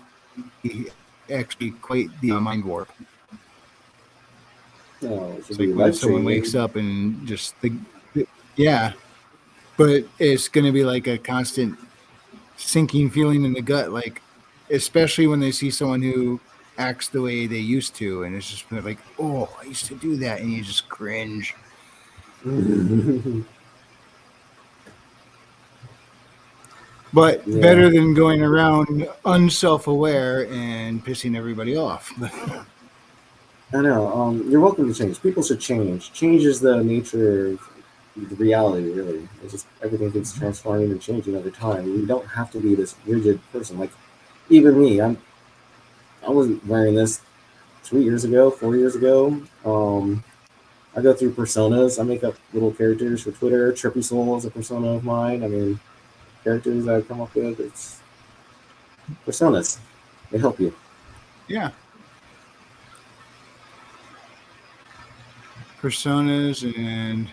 actually quite the mind warp. No, it should It's be like when life someone wakes changing. up and just yeah, but it's going to be like a constant sinking feeling in the gut, like especially when they see someone who acts the way they used to, and it's just like, oh, I used to do that, and you just cringe. But Yeah, better than going around unself-aware and pissing everybody off. I know. You're welcome to change. People should change. Change is the nature of the reality, really. It's just everything keeps transforming and changing over time. You don't have to be this rigid person. Like even me, I wasn't wearing this 3 years ago, 4 years ago. I go through personas. I make up little characters for Twitter. Trippy Soul is a persona of mine. I mean, characters I come up with. It's personas. They help you. Yeah, personas and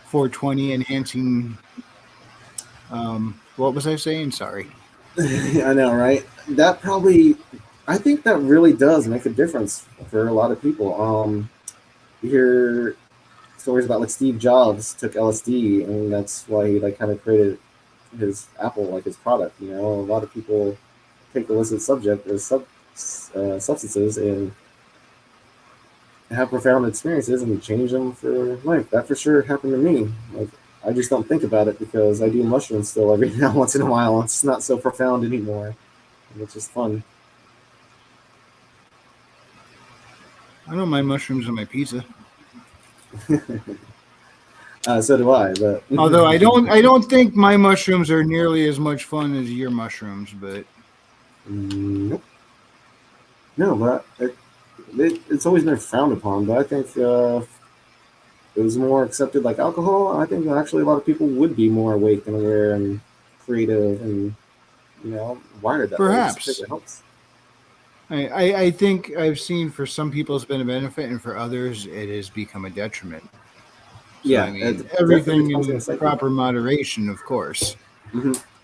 420 enhancing. What was I saying? Sorry. I know, right? That probably, I think that really does make a difference for a lot of people. You hear stories about like Steve Jobs took LSD, and that's why he like kind of created his Apple, like his product. You know, a lot of people take illicit subject or substances and have profound experiences and change them for life. That for sure happened to me. Like I just don't think about it because I do mushrooms still every now once in a while. It's not so profound anymore. And it's just fun. I don't mind mushrooms on my pizza. So do I, but Although I don't think my mushrooms are nearly as much fun as your mushrooms, but nope. No, but it's always been frowned upon. But I think it was more accepted like alcohol. I think actually a lot of people would be more awake and aware and creative and wired that way. Just because perhaps. it helps. I think I've seen for some people it's been a benefit, and for others it has become a detriment. So I Yeah, it mean, definitely everything depends on the in psyche. proper moderation, of course.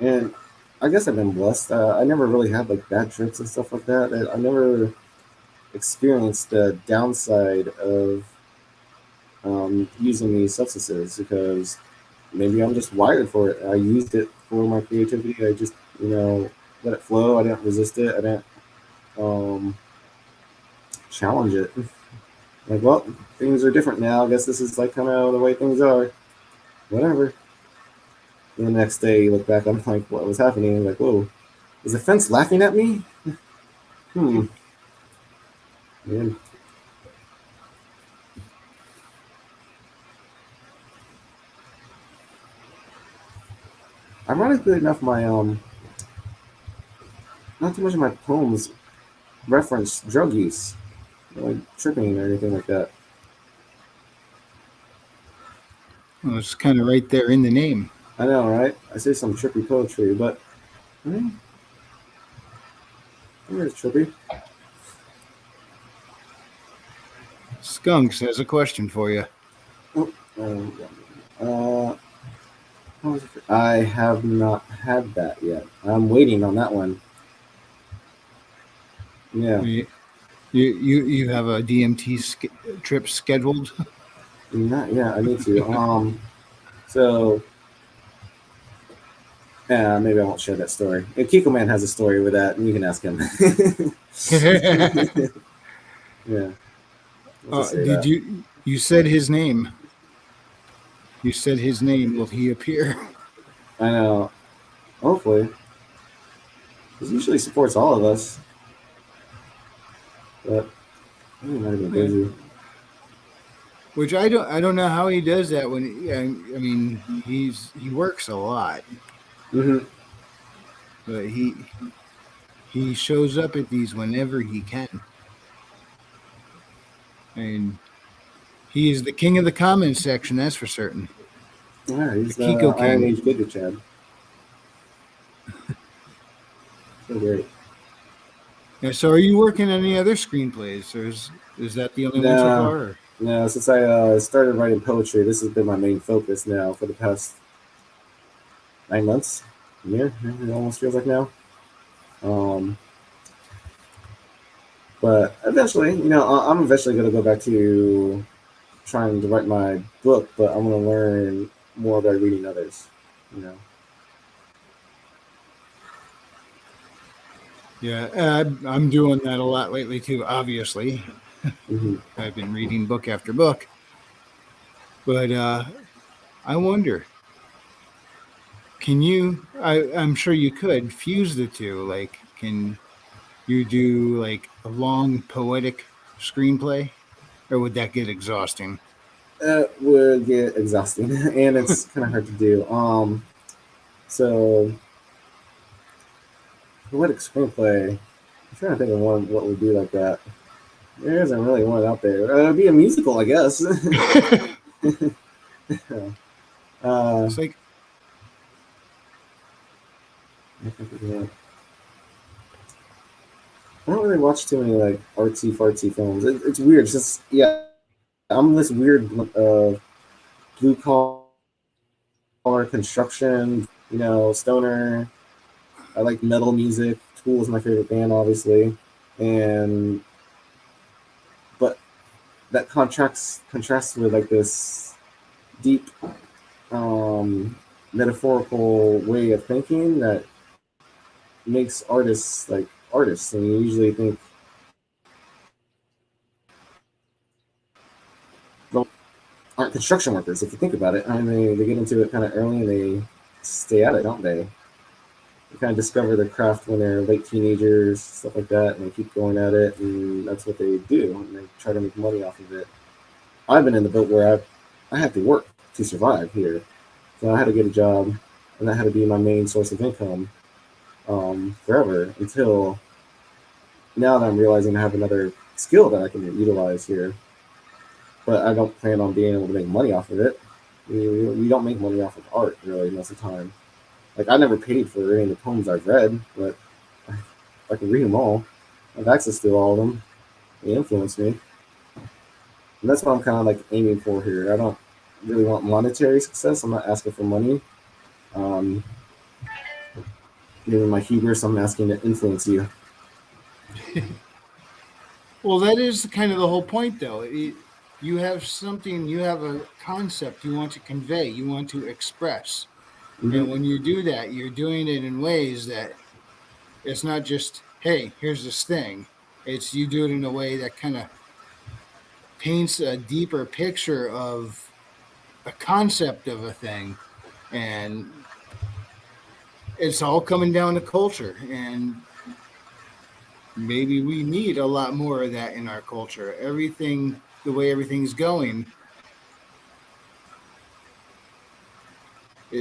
And I guess I've been blessed. I never really had like bad trips and stuff like that. I never experienced the downside of using these substances because maybe I'm just wired for it. I used it for my creativity. I just let it flow. I didn't resist it. I didn't um, challenge it. Like, well, things are different now. I guess this is like kind of the way things are. Whatever. And the next day, you look back, I'm like, what was happening? Like, whoa, is the fence laughing at me? Hmm. Man. Ironically enough, my not too much of my poems reference drug use, like tripping or anything like that. Well, it's kind of right there in the name. I know, right? I say some trippy poetry, but where's trippy? Skunks has a question for you. Oh, uh, I have not had that yet. I'm waiting on that one. Yeah, You have a DMT trip scheduled. not yet. I need to. So yeah, maybe I won't share that story. Kiko Man has a story with that, and you can ask him. Yeah, let's just say Did that. you said his name? You said his name. Will he appear? I know. Hopefully, he usually supports all of us, but he might have been Yeah. busy. Which I don't know how he does that when I mean he works a lot, Hmm. but he shows up at these whenever he can. I mean, he is the king of the comments section, that's for certain. Yeah, The he's the Kiko Iron King. Age Giga Chad. So great. Yeah, so are you working on any other screenplays, or is that the only one so No, far? Or? no. Since I started writing poetry, this has been my main focus now for the past 9 months, a year. It almost feels like now. Um, but eventually, I'm eventually going to go back to trying to write my book, but I'm going to learn more by reading others. You know. Yeah, I'm doing that a lot lately too. Obviously, Hmm. I've been reading book after book, but I wonder, can you? I'm sure you could fuse the two. Like, can you do like a long poetic screenplay, or would that get exhausting? It would get exhausting, and it's kind of hard to do. So poetic screenplay. I'm trying to think of one what would be like that. There isn't really one out there. It'd be a musical, I guess. uh, It's like, I don't really watch too many like artsy fartsy films. It's weird. It's just yeah, I'm this weird blue collar construction, stoner. I like metal music. Tool is my favorite band, obviously, and but that contrasts with like this deep metaphorical way of thinking that makes artists like artists. And you usually think well, aren't construction workers if you think about it. I mean, they get into it kind of early and they stay at it, don't they? They kind of discover their craft when they're late teenagers, stuff like that, and they keep going at it, and that's what they do, and they try to make money off of it. I've been in the boat where I had to work to survive here, so I had to get a job, and that had to be my main source of income forever until now that I'm realizing I have another skill that I can utilize here, but I don't plan on being able to make money off of it. We don't make money off of art really most of the time. Like I never paid for any of the poems I've read, but I can read them all. I have access to all of them. They influence me, and that's what I'm kind of like aiming for here. I don't really want monetary success. I'm not asking for money. Um, Given my hubris, I'm asking to influence you. well, that is kind of the whole point, though. You have something, you have a concept you want to convey, you want to express, Hmm. and when you do that, you're doing it in ways that it's not just, hey, here's this thing. It's you do it in a way that kind of paints a deeper picture of a concept of a thing, and it's all coming down to culture. And maybe we need a lot more of that in our culture. Everything, the way everything's going,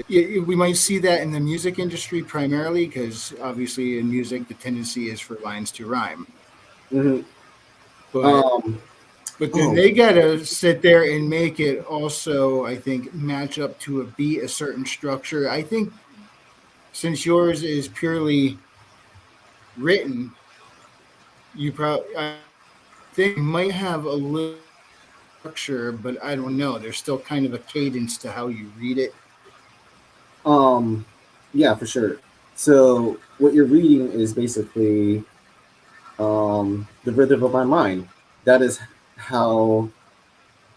we might see that in the music industry primarily because obviously in music the tendency is for lines to rhyme. Hmm. But Um, then oh, they gotta sit there and make it also, I think, match up to a beat, a certain structure. I think since yours is purely written, you probably I think you might have a little structure, but I don't know. There's still kind of a cadence to how you read it. um, yeah, for sure. So what you're reading is basically the rhythm of my mind. That is how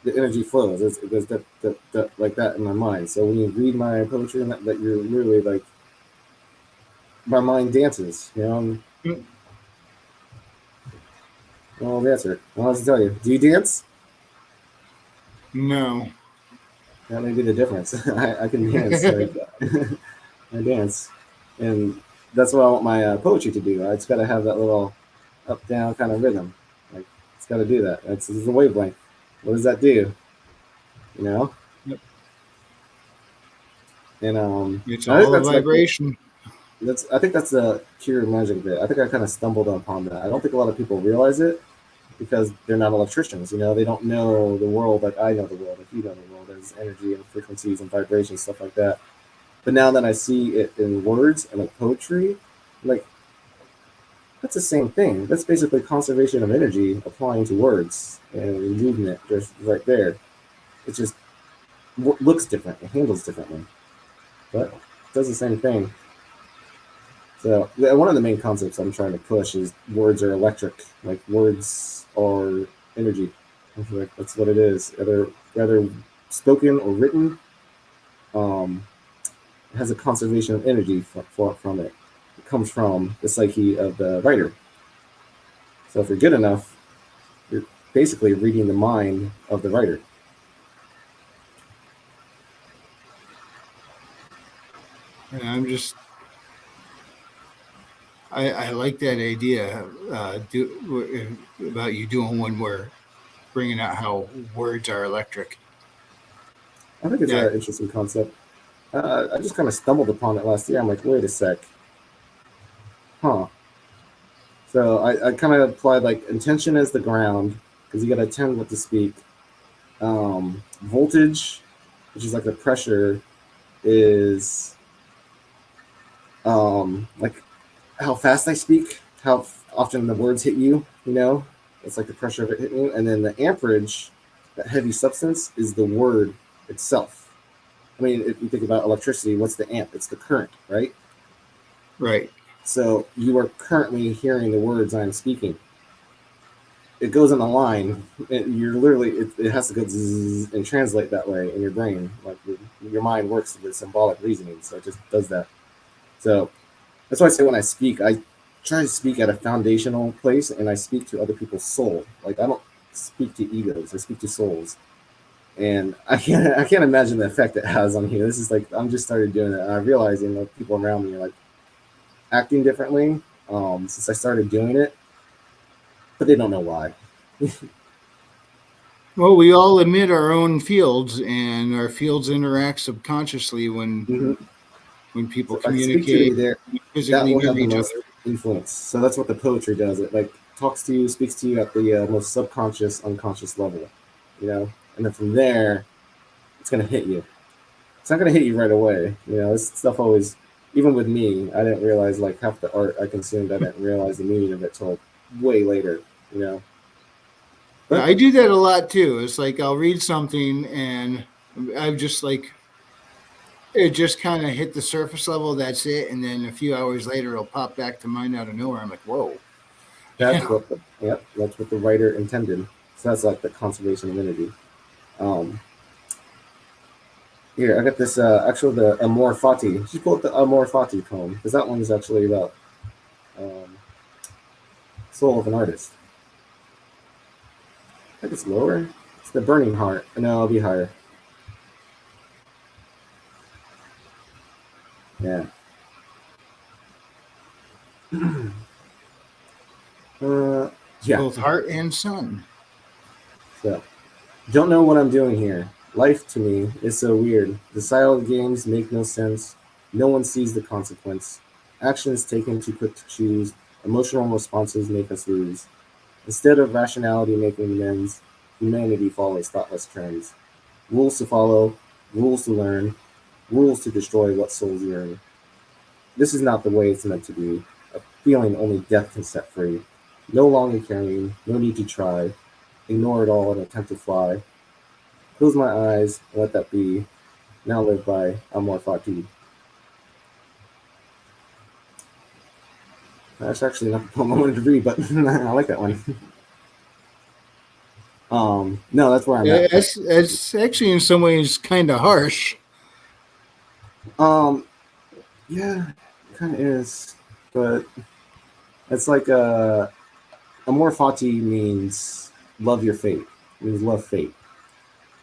the energy flows. It goes like that in my mind. So when you read my poetry, and that you're literally like my mind dances. Mm, Well, dancer. Well, I was to tell you, do you dance? no. That may be the difference. I can dance. Like I dance, and that's what I want my poetry to do. It's got to have that little up down kind of rhythm. Like it's got to do that. It's a wavelength. What does that do? You know? And It's I think all a that's like vibration. I think that's the pure magic of it. I think I kind of stumbled upon that. I don't think a lot of people realize it because they're not electricians. They don't know the world like I know the world, like you know the world. There's energy and frequencies and vibrations, stuff like that. But now that I see it in words and like poetry, like that's the same thing. That's basically conservation of energy applying to words and movement just right there. It just looks different. It handles differently, but it does the same thing. So one of the main concepts I'm trying to push is words are electric. Like words are energy. I feel like that's what it is. Rather spoken or written, um, it has a conservation of energy from it. It comes from the psyche of the writer. So if you're good enough, you're basically reading the mind of the writer. And I like that idea. About you doing one where bringing out how words are electric. I think it's Yeah, an interesting concept. I just kind of stumbled upon it last year. I'm like, wait a sec, huh? So I kind of applied like intention as the ground because you got to attend what to speak. Voltage, which is like the pressure, is like how fast I speak, how often the words hit you. It's like the pressure of it hitting you, and then the amperage, that heavy substance, is the word itself. I mean, if you think about electricity, what's the amp? It's the current, right? right. So you are currently hearing the words I'm speaking. It goes in a line. You're literally it has to go zzz and translate that way in your brain. Like your mind works with symbolic reasoning, so it just does that. So that's why I say when I speak, I try to speak at a foundational place, and I speak to other people's soul. Like I don't speak to egos; I speak to souls. And I can't imagine the effect it has on you. This is like I'm just started doing it, and I'm realizing that people around me are like acting differently since I started doing it, but they don't know why. Well, we all emit our own fields, and our fields interact subconsciously Mhm. when people So if I speak to communicate, you there, that physically will near have the each most other. influence. So that's what the poetry does. It like talks to you, speaks to you at the most subconscious, unconscious level, and then from there, it's gonna hit you. It's not gonna hit you right away. This stuff always, even with me, I didn't realize like half the art I consumed. I didn't realize the meaning of it till way later. You know, Yeah, but I do that a lot too. It's like I'll read something and I've just like it just kind of hit the surface level. That's it, and then a few hours later, it'll pop back to mind out of nowhere. I'm like, whoa, you that's know. what that's what the writer intended. So that's like the conservation of energy. Um, Here, I got this actually the Amor Fati. Just pull up the Amor Fati poem because that one is actually about um, soul of an artist. I think it's lower. It's the Burning Heart. No, it'll be higher. Yeah. Uh, yeah. Both heart and sun. So, don't know what I'm doing here. Life to me is so weird. The silent games make no sense. No one sees the consequence. Actions taken too quick to choose. Emotional responses make us lose. Instead of rationality making amends, humanity follows thoughtless trends. Rules to follow, rules to learn, rules to destroy what souls yearn. This is not the way it's meant to be. A feeling only death can set free. No longer carrying, no need to try. Ignore it all and attempt to fly. Close my eyes and let that be. Now live by Amor Fati. That's actually not the poem I wanted to read, but I like that one. No, that's where I'm at. It's actually in some ways kind of harsh. Um, yeah, it kind of is, but it's like Amor Fati means love your fate. It means love fate.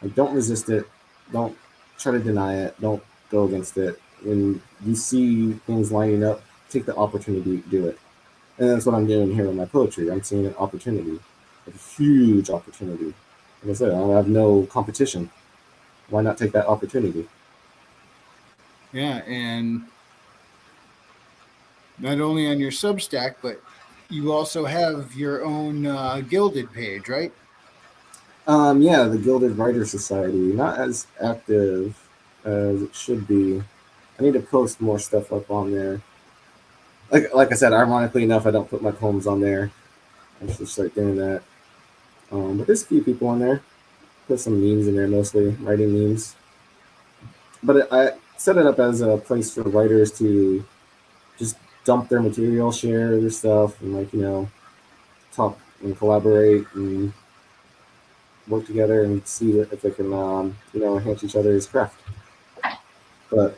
Like don't resist it. Don't try to deny it. Don't go against it. When you see things lining up, take the opportunity to do it. And that's what I'm doing here with my poetry. I'm seeing an opportunity, a huge opportunity. Like I said, I have no competition. Why not take that opportunity? Yeah, and not only on your Substack, but you also have your own Gilded page, right? Yeah, the Gilded Writer Society, not as active as it should be. I need to post more stuff up on there. Like I said, ironically enough, I don't put my poems on there. I should start doing that. But there's a few people on there. Put some memes in there, mostly writing memes. But I set it up as a place for writers to just dump their material, share their stuff, and talk and collaborate and work together and see if they can, enhance each other's craft. But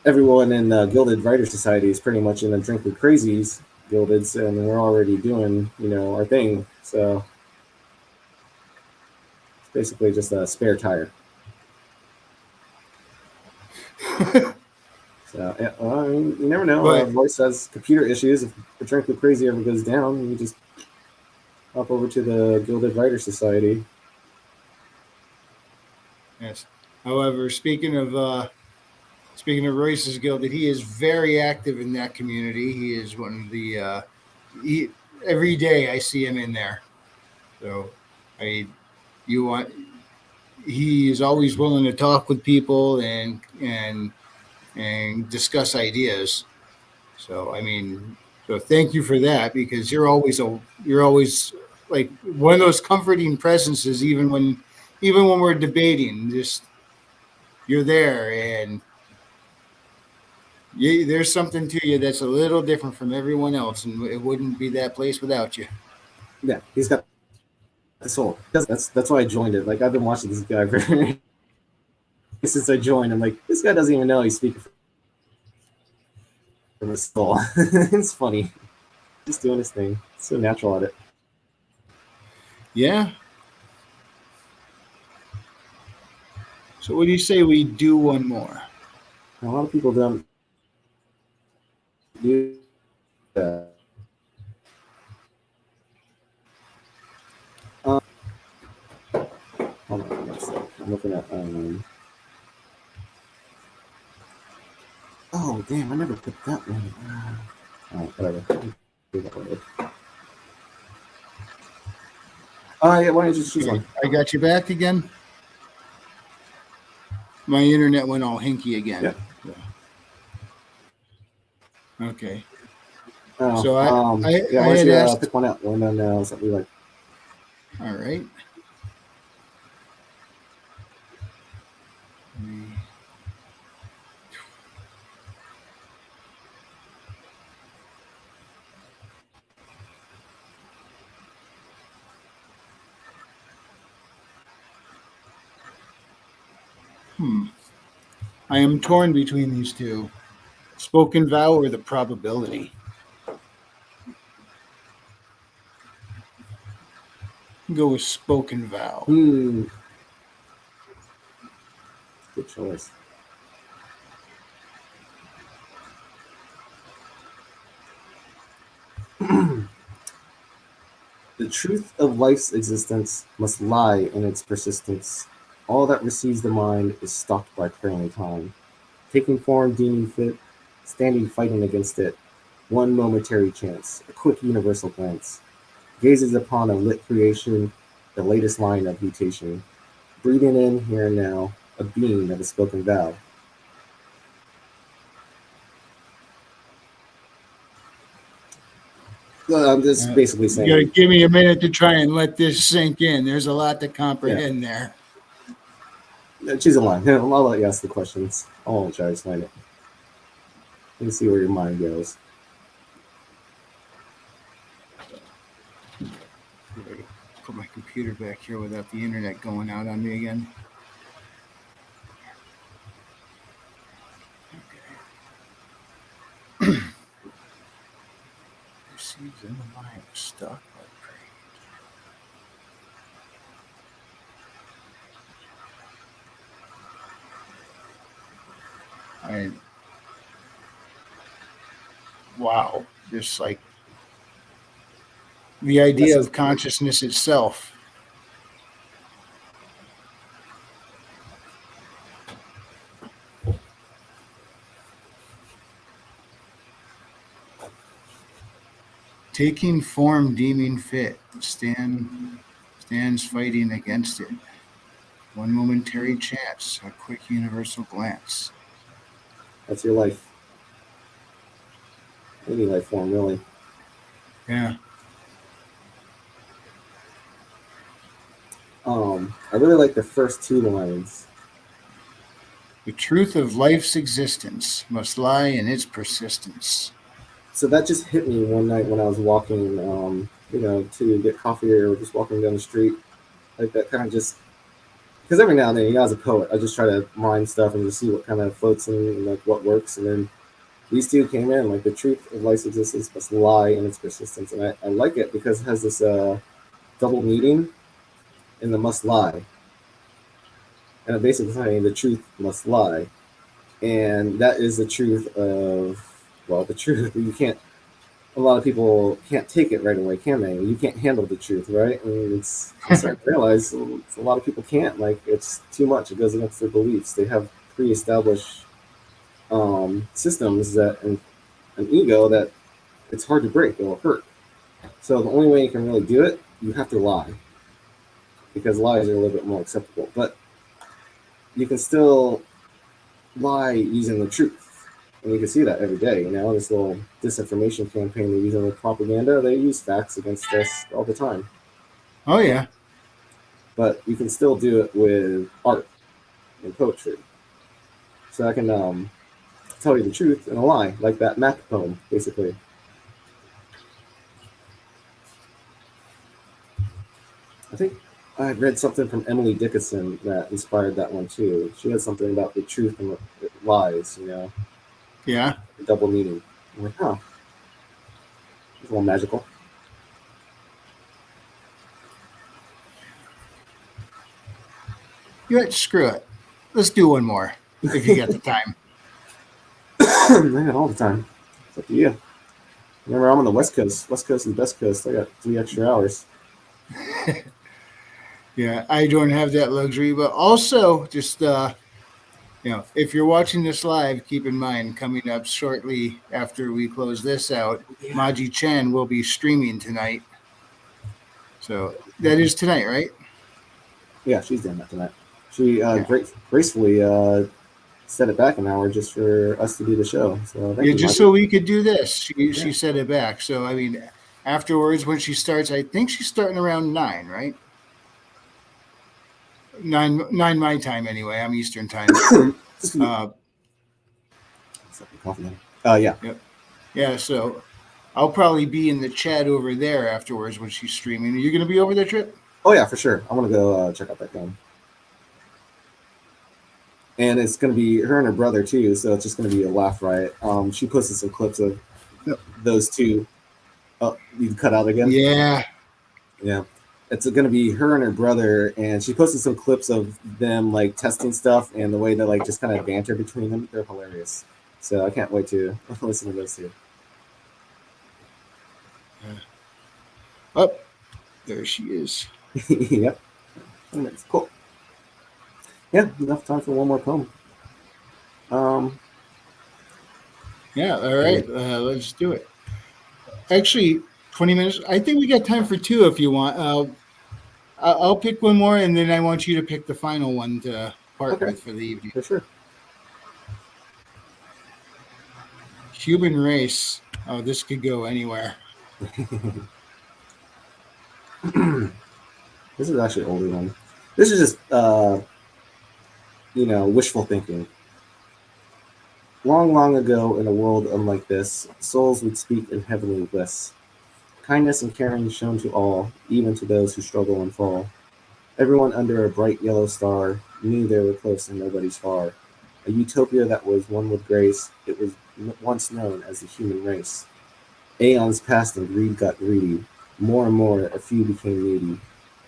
everyone in the Gilded Writers Society is pretty much in the Drink with Crazies Gildeds, and we're already doing, our thing. So it's basically just a spare tire. So yeah, I mean, you never know. But Voice has computer issues. If the Drink with Crazy ever goes down, you just hop over to the Gilded Writers Society. yes. However, speaking of Royce's Gilded, he is very active in that community. He is one of the every day I see him in there. So I you want he is always willing to talk with people and discuss ideas. So I mean, so thank you for that, because you're always like one of those comforting presences, even when we're debating. Just you're there, and there's something to you that's a little different from everyone else, and it wouldn't be that place without you. Yeah, he's got the soul. That's why I joined it. Like I've been watching this guy very since I joined. I'm like, this guy doesn't even know he's speaking from his soul. It's funny. He's doing his thing. So natural at it. Yeah. So what do you say we do one more? A lot of people don't do that. Hold on, I'm looking at. Oh damn! I never put that one. Alright, whatever. Do that later. Yeah, why don't you just choose one? I got you back again. My internet went all hinky again. Yeah. Okay. Oh, So yeah. I Why don't had you asked. pick one out? One that we like. All right. I am torn between these two: spoken vow or the probability. Go with spoken vow. Good choice. The truth of life's existence must lie in its persistence. All that receives the mind is stalked by praying time, taking form deeming fit, standing fighting against it. One momentary chance, a quick universal glance, gazes upon a lit creation, the latest line of mutation, breathing in here and now, a being of a spoken vow. I'm just basically You saying. got to give me a minute to try and let this sink in. There's a lot to comprehend there. Choose a line. I'll let you ask the questions. I won't try to explain it. Let me see where your mind goes. Put my computer back here without the internet going out on me again. Okay. Receives in the mind stuck by praise. Wow. Just like the idea of consciousness itself. Taking form deeming fit, stands fighting against it. One momentary chance, a quick universal glance. That's your life. Any life form, really. Yeah. I really like the first two lines. The truth of life's existence must lie in its persistence. So that just hit me one night when I was walking, to get coffee or just walking down the street. Like that kind of just because every now and then, as a poet, I just try to mine stuff and just see what kind of floats and like what works. And then these two came in like the truth of life's existence must lie in its persistence, and I like it because it has this double meaning in the must lie, and it basically saying the truth must lie, and that is the truth of the truth. You can't. A lot of people can't take it right away, can they? You can't handle the truth, right? I mean, it's you start to realize a lot of people can't. Like it's too much. It goes against their beliefs. They have pre-established systems that and an ego that it's hard to break. It'll hurt. So the only way you can really do it, you have to lie, because lies are a little bit more acceptable. But you can still lie using the truth. And you can see that every day, this little disinformation campaign they're using with propaganda, they use facts against us all the time. Oh, yeah. But you can still do it with art and poetry. So I can tell you the truth in a lie, like that map poem, basically. I think I read something from Emily Dickinson that inspired that one too. She had something about the truth and the lies, Yeah. The double meaning. I'm like, oh, it's a little magical. You know what? Screw it. Let's do one more if you got the time. I got all the time. It's up to you. Remember, I'm on the West Coast. West Coast and Best Coast. I got 3 extra hours. Yeah, I don't have that luxury, but also just if you're watching this live, keep in mind coming up shortly after we close this out, Maji Chen will be streaming tonight. So that is tonight, right? Yeah, she's doing that tonight. She gracefully set it back an hour just for us to do the show. So thank you, just Maji. so we could do this. She set it back. So I mean, afterwards when she starts, I think she's starting around 9, right? 9 my time anyway. I'm Eastern time. Yeah. Yep. Yeah. So I'll probably be in the chat over there afterwards when she's streaming. Are you going to be over there, Trip? Oh yeah, for sure. I want to go check out that game. And it's going to be her and her brother too, so it's just going to be a laugh riot. She posted some clips of those two. Oh, you cut out again? Yeah. Yeah. It's going to be her and her brother, and she posted some clips of them like testing stuff and the way they like just kind of banter between them. They're hilarious. So I can't wait to listen to those two. Oh, there she is. Yep. That's cool. Yeah, enough time for one more poem. Yeah, all right. Let's do it. Actually, 20 minutes. I think we got time for 2 if you want. I'll pick one more, and then I want you to pick the final one to part with for the evening. For sure. Human race. Oh, this could go anywhere. This is actually an older one. This is just, wishful thinking. Long, long ago, in a world unlike this, souls would speak in heavenly bliss. Kindness and caring shown to all, even to those who struggle and fall. Everyone under a bright yellow star knew they were close and nobody's far. A utopia that was one with grace, it was once known as the human race. Aeons passed and greed got greedy. More and more, a few became needy.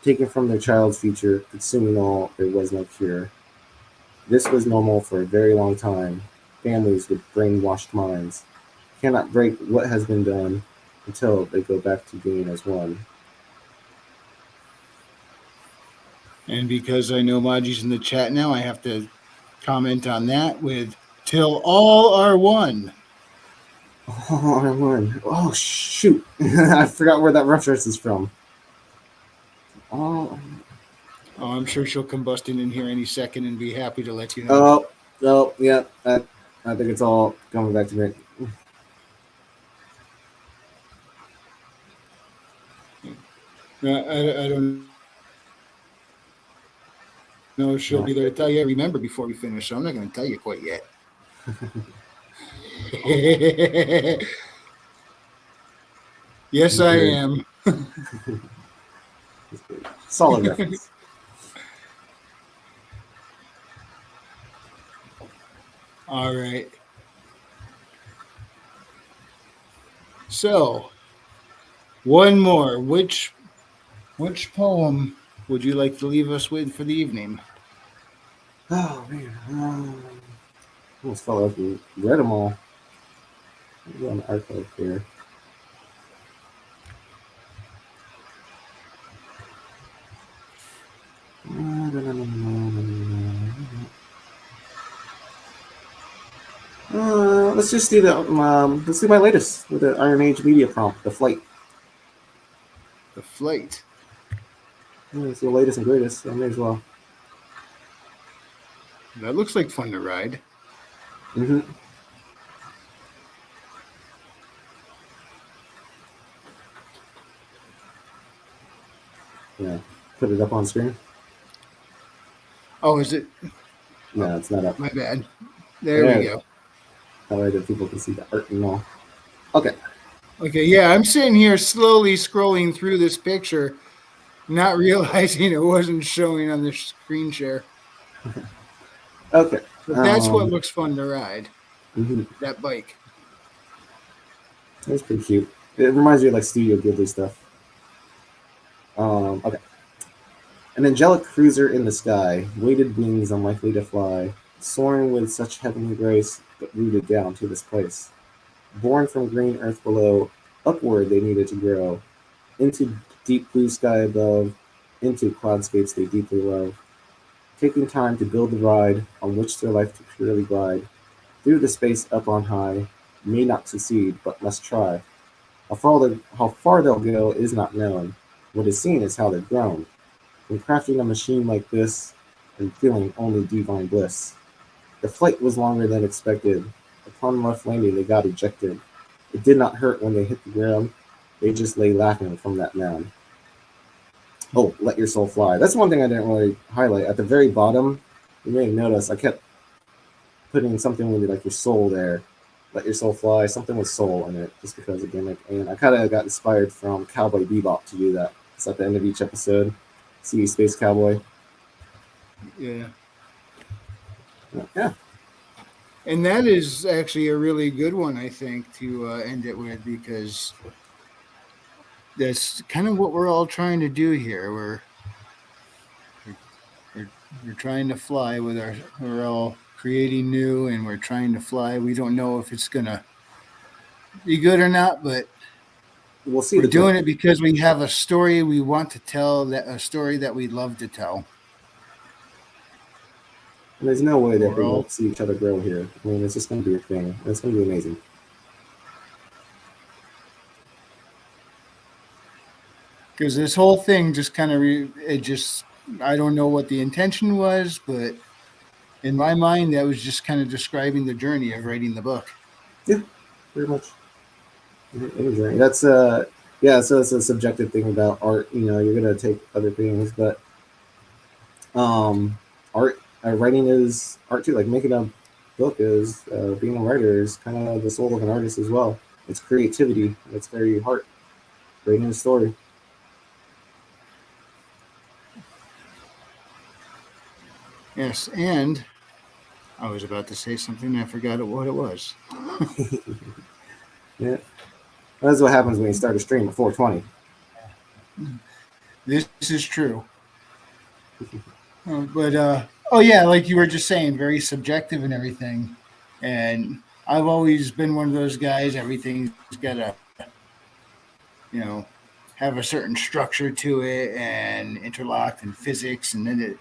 Taken from their child's future, consuming all, there was no cure. This was normal for a very long time. Families with brainwashed minds cannot break what has been done until they go back to being as one. And because I know Maji's in the chat now, I have to comment on that with "Till all are one." All are one. Oh shoot! I forgot where that reference is from. Oh, I'm sure she'll combust in here any second and be happy to let you know. Oh, yeah. I think it's all coming back to me. I don't know if she'll be there to tell you. I remember before we finish, so I'm not going to tell you quite yet. Yes, I am. Solid reference. All right. So one more. Which poem would you like to leave us with for the evening? Oh man, almost fell off and read them all. Maybe on the archive here. Let's just do the let's do my latest with the IronAge media prompt, the flight. The Flight. Yeah, it's the latest and greatest. So I may as well. That looks like fun to ride. Mm-hmm. Yeah, put it up on screen. Oh, is it? No, Oh, it's not up. my bad. There we There, go. that way that people can see the art and all. Okay. Okay, yeah, I'm sitting here slowly scrolling through this picture, not realizing it wasn't showing on the screen share. Okay. But that's what looks fun to ride. Mhm. That bike. That's pretty cute. It reminds me of like Studio Ghibli stuff. Okay. An angelic cruiser in the sky, weighted wings unlikely to fly, soaring with such heavenly grace, but rooted down to this place. Born from green earth below, upward they needed to grow, into deep blue sky above, into cloudscapes they deeply love, taking time to build the ride on which their life to purely glide, through the space up on high, may not succeed, but must try. How far they'll go is not known. What is seen is how they've grown. When crafting a machine like this, and feeling only divine bliss. The flight was longer than expected. Upon rough landing, they got ejected. It did not hurt when they hit the ground. They just lay laughing from that mound. Oh, let your soul fly. That's one thing I didn't really highlight. At the very bottom, you may have noticed I kept putting something with like your soul there. Let your soul fly. Something with soul in it, just because again, like, and I kind of got inspired from Cowboy Bebop to do that. It's at the end of each episode. See Space Cowboy. Yeah. Yeah. And that is actually a really good one, I think, to end it with, because that's kind of what we're all trying to do here. We're, we're trying to fly with we're all creating new, and we're trying to fly. We don't know if it's going to be good or not, but We'll see we're the good. doing it because we have a story we want to tell, that a story that we love to tell. And there's no way that We're we all, won't see each other grow here. I mean, it's just going to be a thing. It's going to be amazing. because this whole thing just kind of, I don't know what the intention was, but in my mind, that was just kind of describing the journey of writing the book. Yeah, pretty much. Anything. That's yeah. So it's a subjective thing about art. You know, you're gonna take other things, but art, writing is art too. Like making a book is being a writer is kind of the soul of an artist as well. It's creativity. It's very heart. Writing a story. Yes, and I was about to say something, I forgot what it was. Yeah, that's what happens when you start a stream at 4:20. This is true. But oh yeah, like you were just saying, very subjective and everything. And I've always been one of those guys. Everything's got to, you know, have a certain structure to it, and interlocked and physics, and then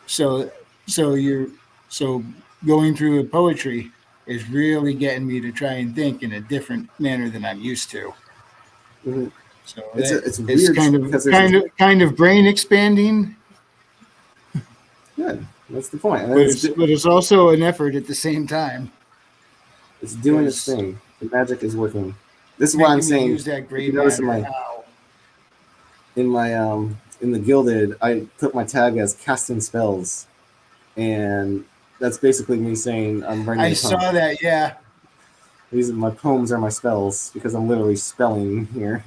so so you're so going through poetry is really getting me to try and think in a different manner than I'm used to. Mm-hmm. So that It's it's weird because there's kind of brain expanding, yeah, that's the point. And but it's also an effort at the same time, it's doing its because thing. The magic is working. This it's is why I'm making me saying. use that If gray you notice in matter. my Ow. in the gilded, I put my tag as casting spells, and that's basically me saying I'm writing I a poem. saw that. Yeah, These are my poems are my spells because I'm literally spelling here.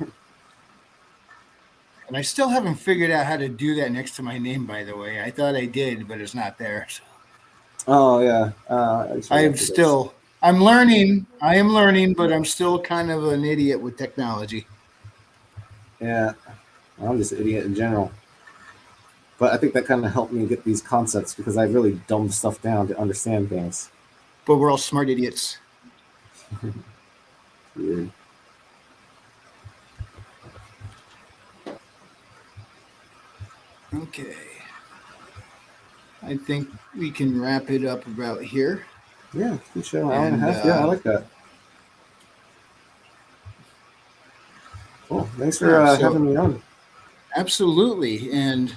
and I still haven't figured out how to do that next to my name. By the way, I thought I did, but it's not there. So. Oh yeah. I'm learning. I am learning, but I'm still kind of an idiot with technology. Yeah, I'm just an idiot in general. But I think that kind of helped me get these concepts because I really dumbed stuff down to understand things. But we're all smart idiots. Weird. Okay. I think we can wrap it up about here. Yeah, good show. Hour and a And half. Yeah, I like that. Cool. Thanks for yeah, having me on. absolutely. And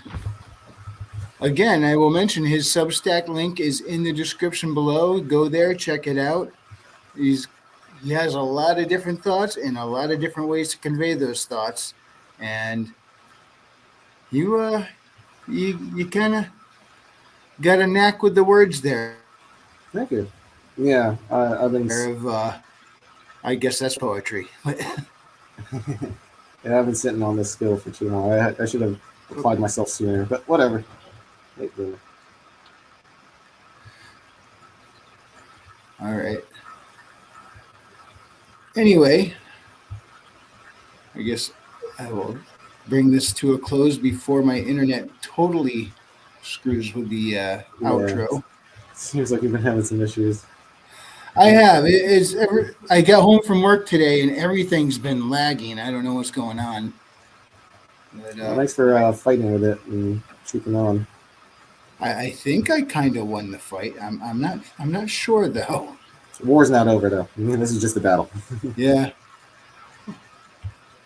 again, I will mention his Substack link is in the description below. Go there, check it out. He has a lot of different thoughts and a lot of different ways to convey those thoughts. And you kind of got a knack with the words there. Thank you. Yeah, I've been. I guess that's poetry. Yeah, I've been sitting on this skill for too long. I should have applied myself sooner, but whatever. All right. Anyway, I guess I will bring this to a close before my internet totally screws with the outro. Seems like you've been having some issues. I have. I got home from work today and everything's been lagging. I don't know what's going on. But, thanks for fighting with it and keeping on. I think I kind of won the fight. I'm not sure though. War's not over though. This is just a battle. Yeah.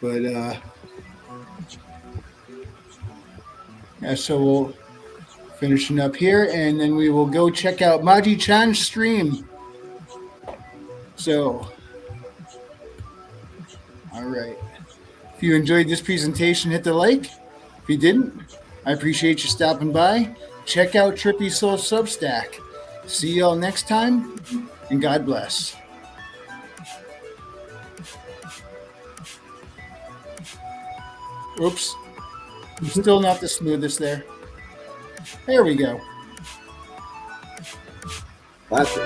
But yeah, so we'll finishing up here, and then we will go check out Maji-chan's stream. So, all right. If you enjoyed this presentation, hit the like. If you didn't, I appreciate you stopping by. Check out Trippy Soul Substack. See y'all next time, and God bless. Oops. Still not the smoothest there. There we go. That's it.